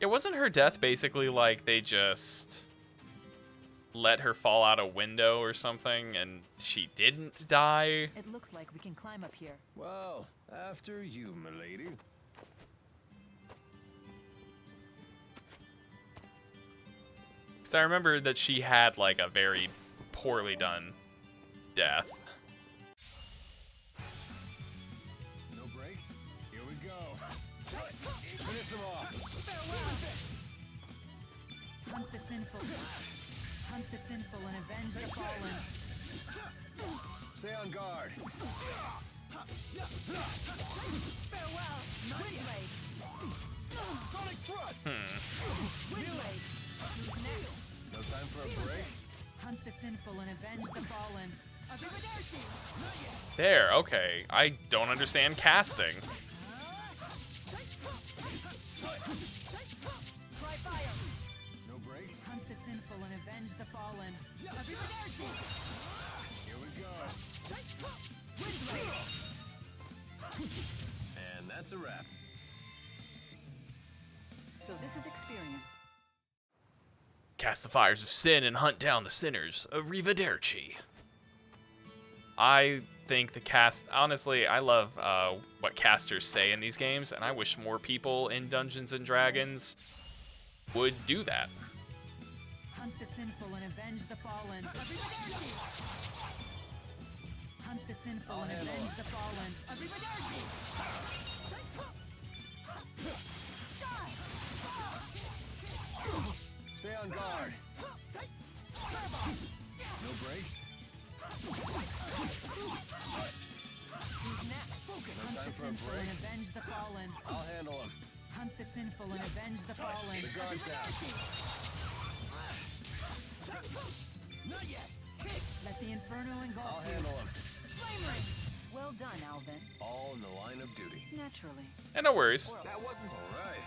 It wasn't her death basically like they just let her fall out a window or something and she didn't die? It looks like we can climb up here. Well, after you, milady. Because I remember that she had like a very poorly done death. No breaks? Here we go. Finish them off. Hunt the sinful. Hunt the sinful and avenge the fallen. Stay on guard. Farewell! Windblade! Sonic thrust! Windblade! Who's next? No time for a break? Hunt the sinful and avenge the fallen. Arrivederci! There, okay. I don't understand casting. Try fire! No breaks? Hunt the sinful and avenge the fallen. Arrivederci! Here we go. Windblade! And that's a wrap. So this is experience. Cast the fires of sin and hunt down the sinners. Arrivederci. I think the cast... Honestly, I love what casters say in these games, and I wish more people in Dungeons & Dragons would do that. Hunt the sinful and avenge the fallen. Arrivederci! Hunt the sinful and avenge the fallen. Arrivederci! Stay on guard. No breaks? Who's next? No Hunt time the for a sinful break? and avenge the fallen. I'll handle him. Hunt the sinful and avenge the fallen. The guard's down. Not yet. Let the inferno I'll engulf you. handle him. Flame ring. Well done, Alvin. All in the line of duty. Naturally. And no worries. That wasn't all right.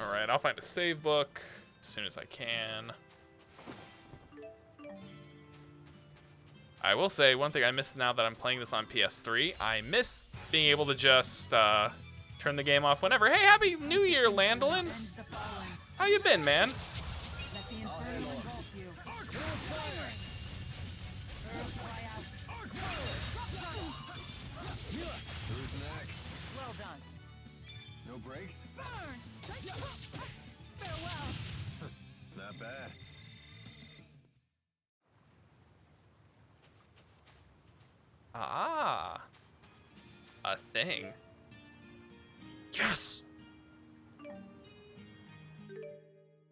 Alright, I'll find a save book as soon as I can. I will say one thing I miss now that I'm playing this on PS3. I miss being able to just turn the game off whenever. Hey, Happy New Year, Landolin! Avenge the fallen. How you been, man? Let the inferno engulf you. Earth cry out. Who's next? Well done. No breaks? Burn! Farewell! Not bad. Ah. A thing. Yes!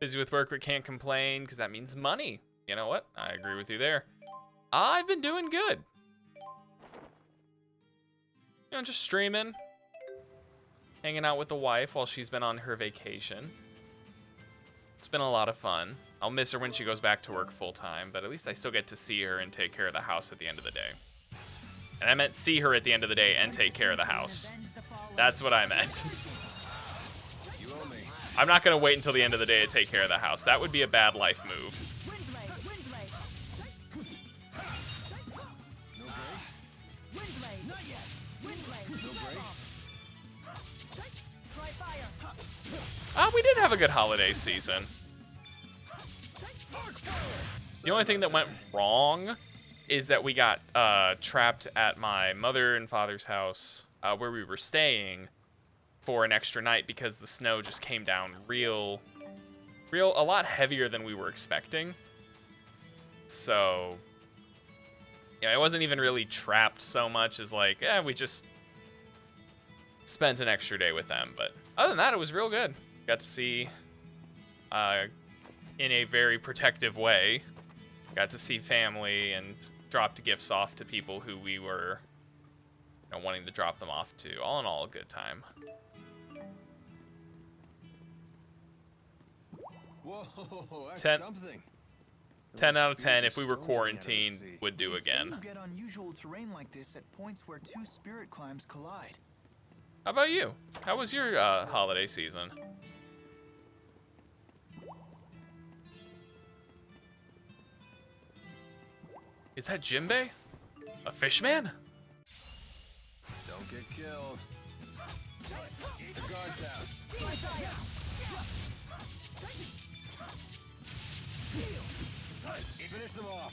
Busy with work but can't complain because that means money. You know what? I agree with you there. I've been doing good. You know, just streaming, hanging out with the wife while she's been on her vacation. It's been a lot of fun. I'll miss her when she goes back to work full time, but at least I still get to see her and take care of the house at the end of the day. And I meant see her at the end of the day and take care of the house. That's what I meant. I'm not going to wait until the end of the day to take care of the house. That would be a bad life move. We did have a good holiday season. The only thing that went wrong is that we got trapped at my mother and father's house where we were staying for an extra night because the snow just came down a lot heavier than we were expecting. So, yeah, I wasn't even really trapped so much as like, we just spent an extra day with them. But other than that, it was real good. Got to see, in a very protective way, got to see family and dropped gifts off to people who we were, wanting to drop them off to. All in all, a good time. Whoa, that's 10 something. 10 out of 10 if we were quarantined would do again. You get unusual terrain like this at points where two spirit climbs collide. How about you? How was your holiday season? Is that Jinbei? A fishman? Don't get killed. The guard's out. Finish them off.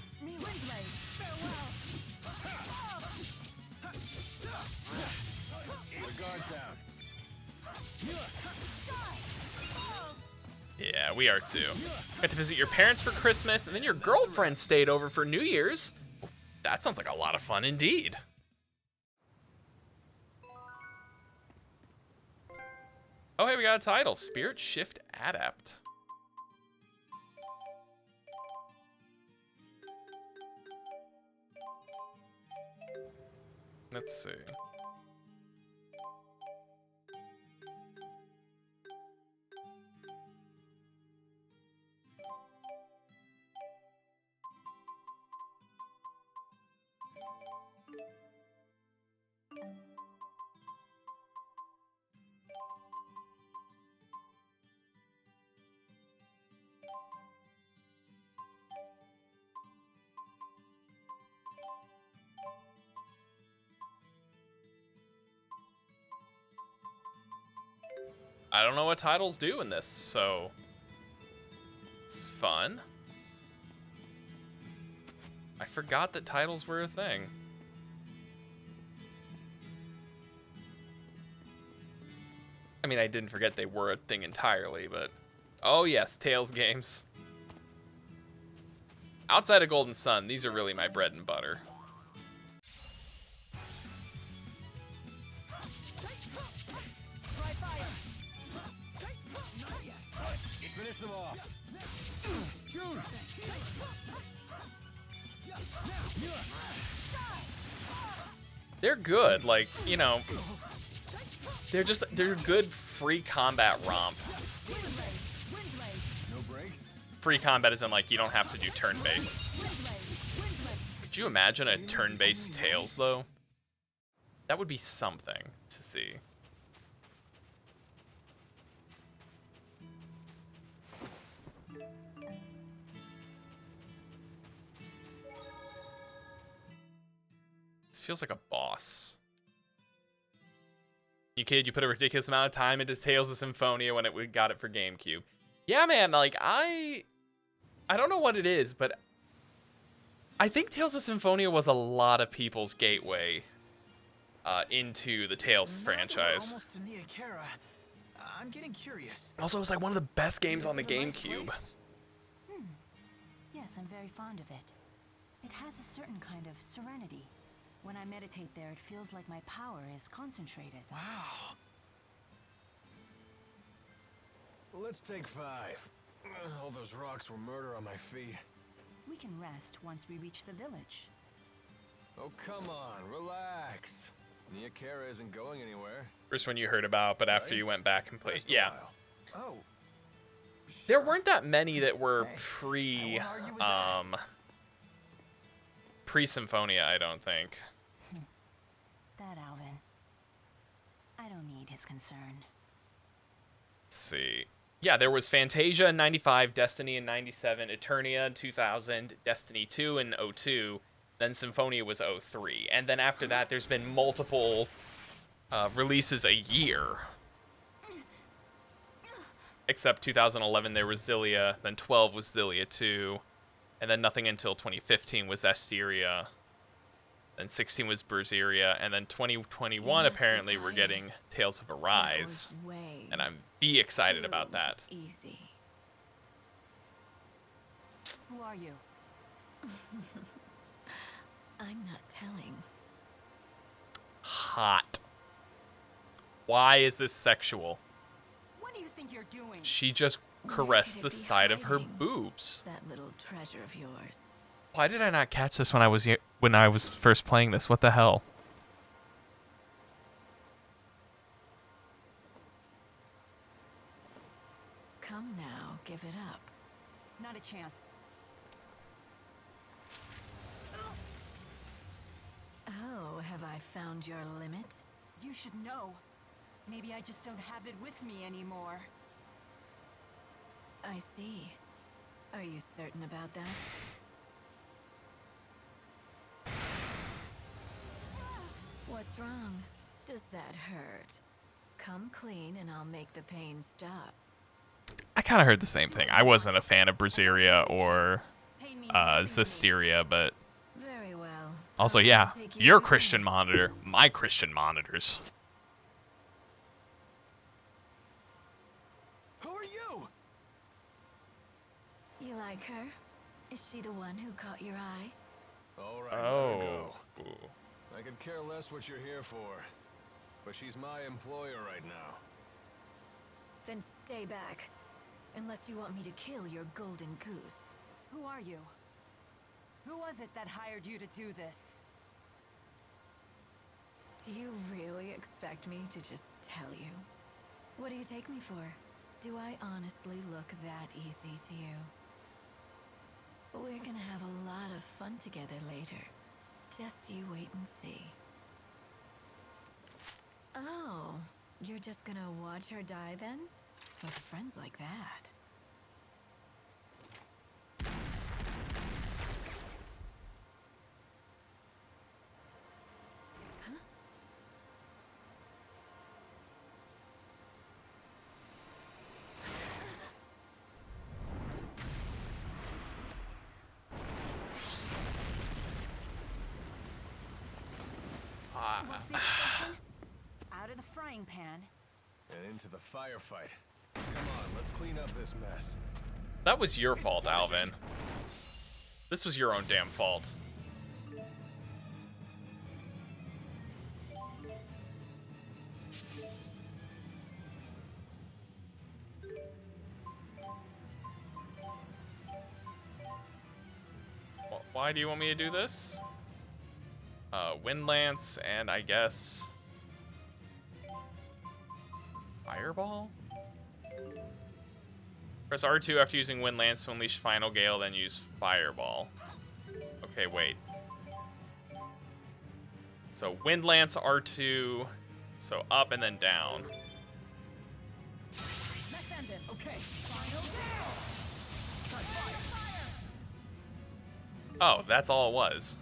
The guard's down. Yeah, we are too. Got to visit your parents for Christmas, and then your girlfriend stayed over for New Year's. That sounds like a lot of fun indeed. Oh, hey, we got a title. Spirit Shift Adept. Let's see. I don't know what titles do in this, so it's fun. I forgot that titles were a thing. I mean, I didn't forget they were a thing entirely, but oh yes, Tales games. Outside of Golden Sun, these are really my bread and butter. Finish them off. June. They're good, like, they're a good free combat romp. No breaks. Free combat isn't like you don't have to do turn-based. Could you imagine a turn-based Tales though? That would be something to see. Feels like a boss. You kid, you put a ridiculous amount of time into Tales of Symphonia when we got it for GameCube. Yeah, man, like I don't know what it is, but I think Tales of Symphonia was a lot of people's gateway into the Tales franchise. Almost to Nia Kara. I'm getting curious. Also, it was like one of the best games on the GameCube. Yes, I'm very fond of it. It has a certain kind of serenity. When I meditate there, it feels like my power is concentrated. Wow. Let's take 5. All those rocks were murder on my feet. We can rest once we reach the village. Oh, come on, relax. Seeing Kara isn't going anywhere. First one you heard about, but after Right? you went back and played. Last a Yeah. while. Oh, There weren't that many that were Hey, I won't argue with that. pre-Symphonia, I don't think. That Alvin. I don't need his concern. Let's see. Yeah, there was Fantasia in 95, Destiny in 97, Eternia in 2000, Destiny 2 in 02, then Symphonia was 03. And then after that, there's been multiple releases a year. Except 2011, there was Xillia, then 12 was Xillia 2, and then nothing until 2015 was Asteria, then 16 was Berseria, and then 2021, apparently, we're getting Tales of Arise. And I'm excited about that. Easy. Who are you? I'm not telling. Hot. Why is this sexual? What do you think you're doing? She just Where caressed could it the be side of her hiding? boobs. That little treasure of yours. Why did I not catch this when I was first playing this? What the hell? Come now, give it up. Not a chance. Oh, have I found your limit? You should know. Maybe I just don't have it with me anymore. I see. Are you certain about that? What's wrong? Does that hurt? Come clean and I'll make the pain stop. I kind of heard the same thing. I wasn't a fan of Berseria or Pain means nothing to me. Zysteria, but Very well. also, I'll yeah, take you your with me. Christian monitor, my Christian monitors. Who are you? You like her? Is she the one who caught your eye? All right, let her go. Ooh. I could care less what you're here for, but she's my employer right now. Then stay back. Unless you want me to kill your golden goose. Who are you? Who was it that hired you to do this? Do you really expect me to just tell you? What do you take me for? Do I honestly look that easy to you? We're gonna have a lot of fun together later. Just you wait and see. Oh, you're just gonna watch her die then? With friends like that. Huh? What's the expression? Out of the frying pan. And into the firefight. Come on, let's clean up this mess. That was your fault, Alvin. This was your own damn fault. Why do you want me to do this? Wind Lance and I guess Fireball? Press R2 after using Wind Lance to unleash Final Gale, then use Fireball. Okay, wait. So Wind Lance R2, so up and then down. Let's end it. Okay. Final Oh, that's all it was.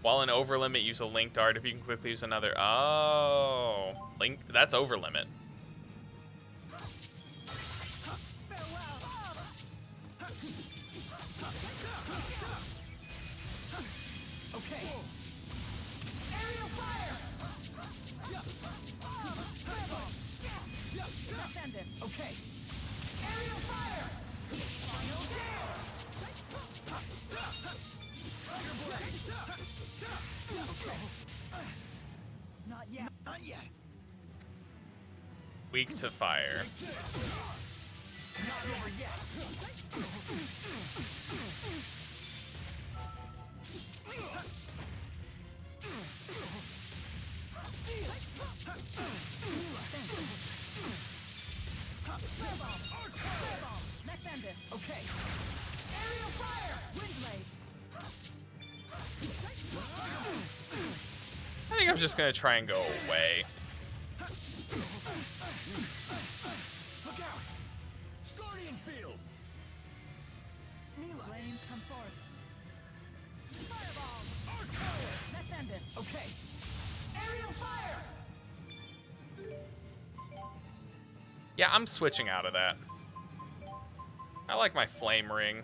While in overlimit, use a link dart. If you can quickly use another. Oh, link. That's overlimit. Okay. Aerial fire! Let's end it. Okay. Aerial fire! Final gale! Not yet. Not yet. Weak to fire. Not over yet. I think I'm just gonna try and go away. Look out! Guardian field! Mila! Flames come forth. Fireball! Arc power! Let's end it. Okay. Aerial fire! Yeah, I'm switching out of that. I like my flame ring.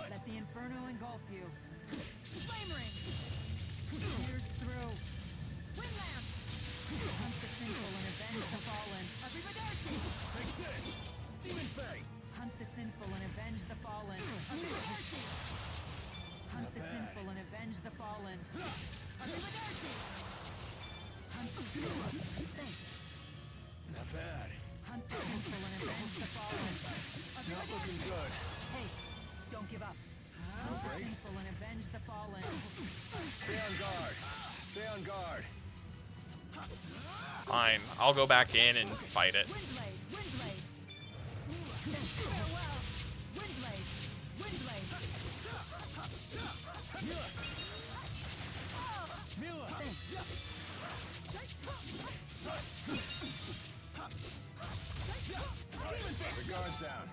Let the inferno engulf you. Flame ring. Pierce through. Wind lance. Hunt the sinful and avenge the fallen. Arrivederci. Take this! Demon Fang! Hunt the sinful and avenge the fallen. Arrivederci. Hunt the sinful and avenge the fallen. Arrivederci. Hunt the sinful. Thanks. Not bad. Hunt the sinful and avenge the fallen. Not looking good. Hey, don't give up. Hunt the breaks? sinful and avenge the fallen. Stay on guard. Stay on guard. Fine, I'll go back in and fight it. Windblade, Windblade. Farewell. Windblade, Windblade. Mila! The guard's down.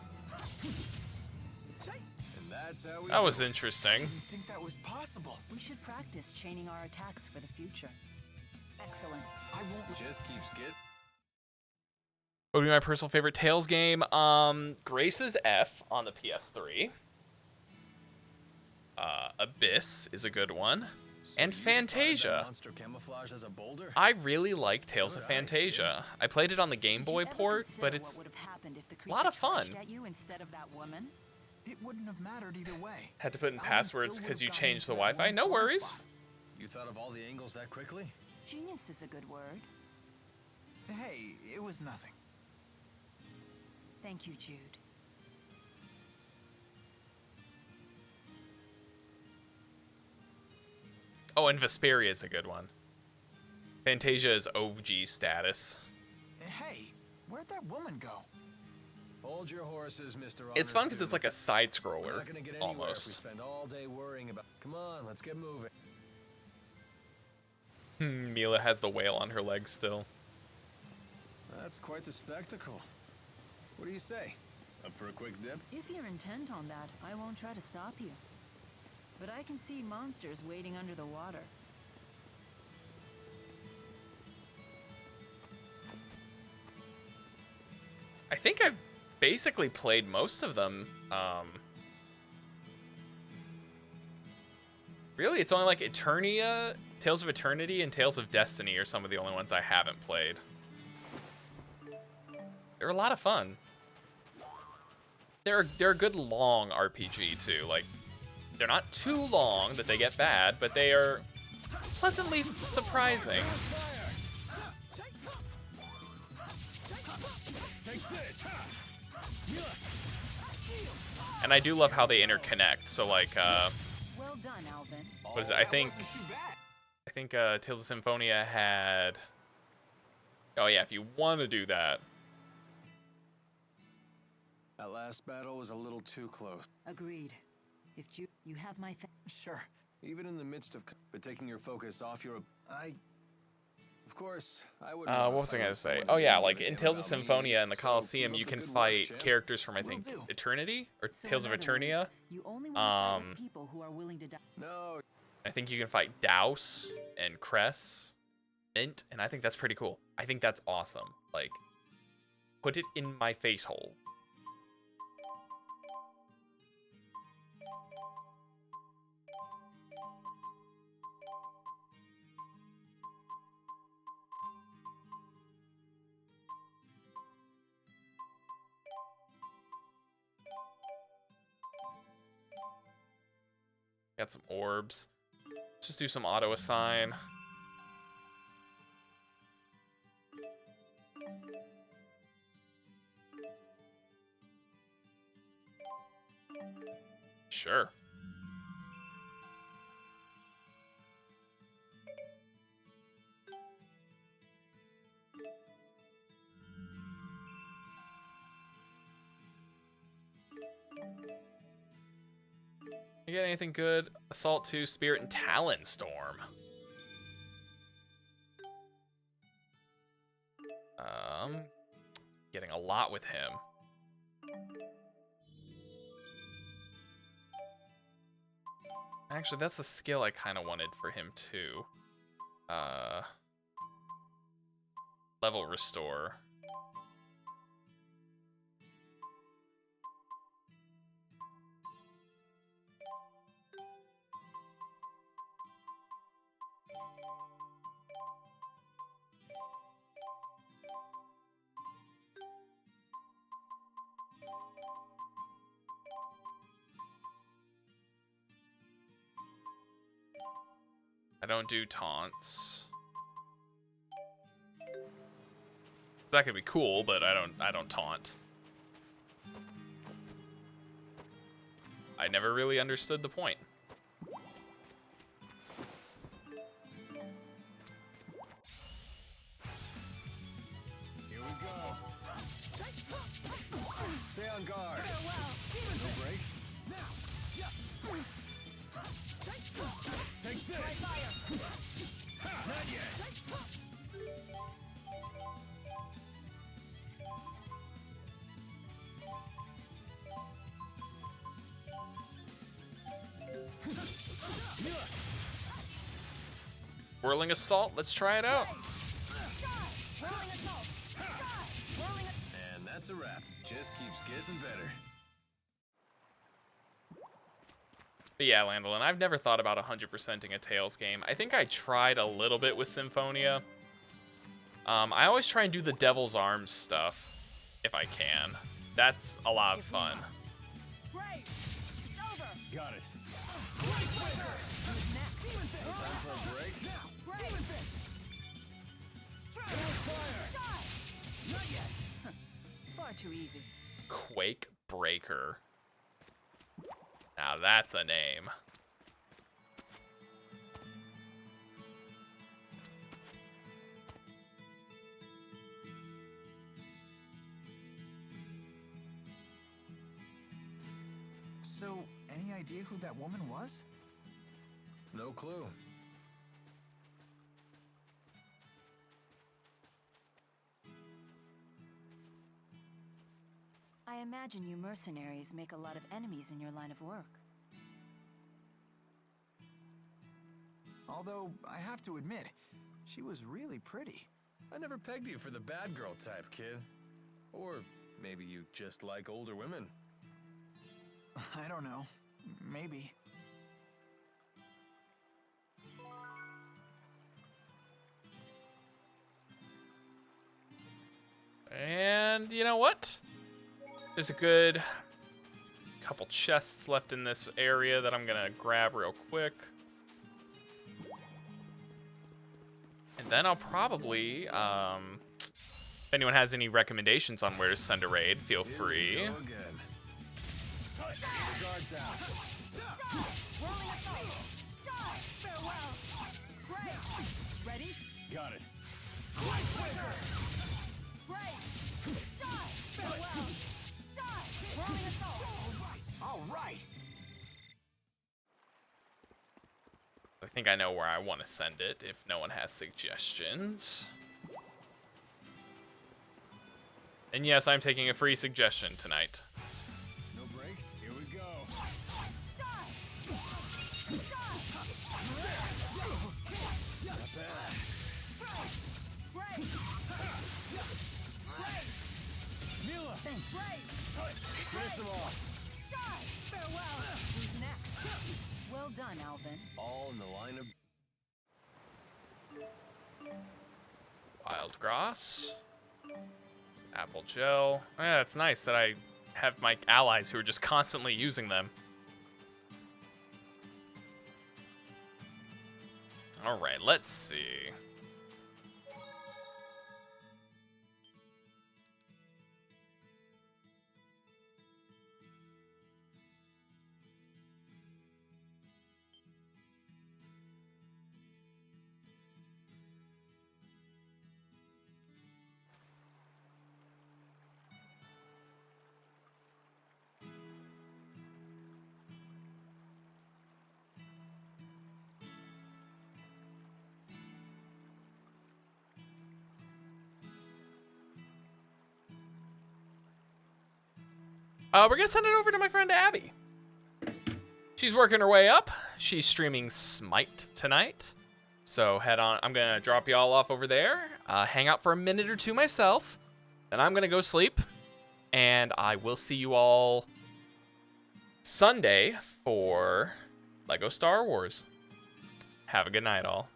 And that's how we That do was it. interesting. Didn't think that was possible. We should practice chaining our attacks for the future. Excellent. I won't. Just keeps get. What would be my personal favorite Tales game? Grace's F on the PS3. Abyss is a good one. And So you spotted that Fantasia. monster camouflage as a boulder? I really like Tales of Good eyes, Fantasia. I played it on the Game Did you Boy ever port, consider but what it's would have happened if the a lot of creature fun. charged at you instead of that woman? It wouldn't have mattered either way. Had to put in Alvin passwords still because would've you gotten changed the into that Wi-Fi. woman's No blind worries. spot. You thought of all the angles that quickly? Genius is a good word. Hey, it was nothing. Thank you, Jude. Oh, and Vesperia is a good one. Fantasia is OG status. Hey, where'd that woman go? Hold your horses, Mr. It's Honor fun because it's Student. like a side We're scroller, not gonna get anywhere if we almost. spend all day worrying about. Come on, let's get moving. Mila has the whale on her leg still. That's quite the spectacle. What do you say? Up for a quick dip? If you're intent on that, I won't try to stop you. But I can see monsters waiting under the water. I think I've basically played most of them. Really, it's only like Eternia, Tales of Eternity, and Tales of Destiny are some of the only ones I haven't played. They're a lot of fun. They're a good long RPG too. Like, they're not too long that they get bad, but they are pleasantly surprising. And I do love how they interconnect. So like, Well done, Alvin. what is it? I think Wasn't too bad. Tales of Symphonia had. Oh yeah, if you want to do that. That last battle was a little too close. Agreed. If you have my Sure. Even in the midst of, but taking your focus off your. Of course, I would. What was I gonna say? Oh yeah, like in Tales of Symphonia in the Coliseum, you can fight characters from I Will think do. Eternity or So Tales in of other words, Eternia. you only want to fight Um, with people who are willing to die. No, I think you can fight Douse and Cress, Mint, and I think that's pretty cool. I think that's awesome. Like, put it in my face hole. Got some orbs. Let's just do some auto assign. Sure. You get anything good? Assault 2, Spirit, and Talon Storm. Getting a lot with him. Actually, that's a skill I kind of wanted for him too. Level restore. I don't do taunts. That could be cool, but I don't taunt. I never really understood the point. Here we go. Stay on guard. No breaks. Take this. Not yet. Whirling Assault, let's try it out. And that's a wrap. Just keeps getting better. But yeah, Landolin, I've never thought about 100%ing a Tales game. I think I tried a little bit with Symphonia. I always try and do the Devil's Arms stuff, if I can. That's a lot of fun. Got it. Time for a break. Far too easy. Quake Breaker. Now that's a name. So, any idea who that woman was? No clue. I imagine you mercenaries make a lot of enemies in your line of work. Although, I have to admit, she was really pretty. I never pegged you for the bad girl type, kid. Or maybe you just like older women. I don't know. Maybe. And you know what? There's a good couple chests left in this area that I'm gonna grab real quick. And then I'll probably, if anyone has any recommendations on where to send a raid, feel free. Here we go again. Keep the guards down. Ready? Got it. All right. I think I know where I want to send it if no one has suggestions. And yes, I'm taking a free suggestion tonight. No breaks. Here we go. Not bad. Mila! Finish them off. Who's next? Well done, Alvin. All in the line of... Wild Grass. Apple Gel. Yeah, it's nice that I have my allies who are just constantly using them. Alright, let's see. We're gonna send it over to my friend Abby. She's working her way up. She's streaming Smite tonight. So head on. I'm gonna drop y'all off over there. Hang out for a minute or two myself. Then I'm gonna go sleep. And I will see you all Sunday for Lego Star Wars. Have a good night, all.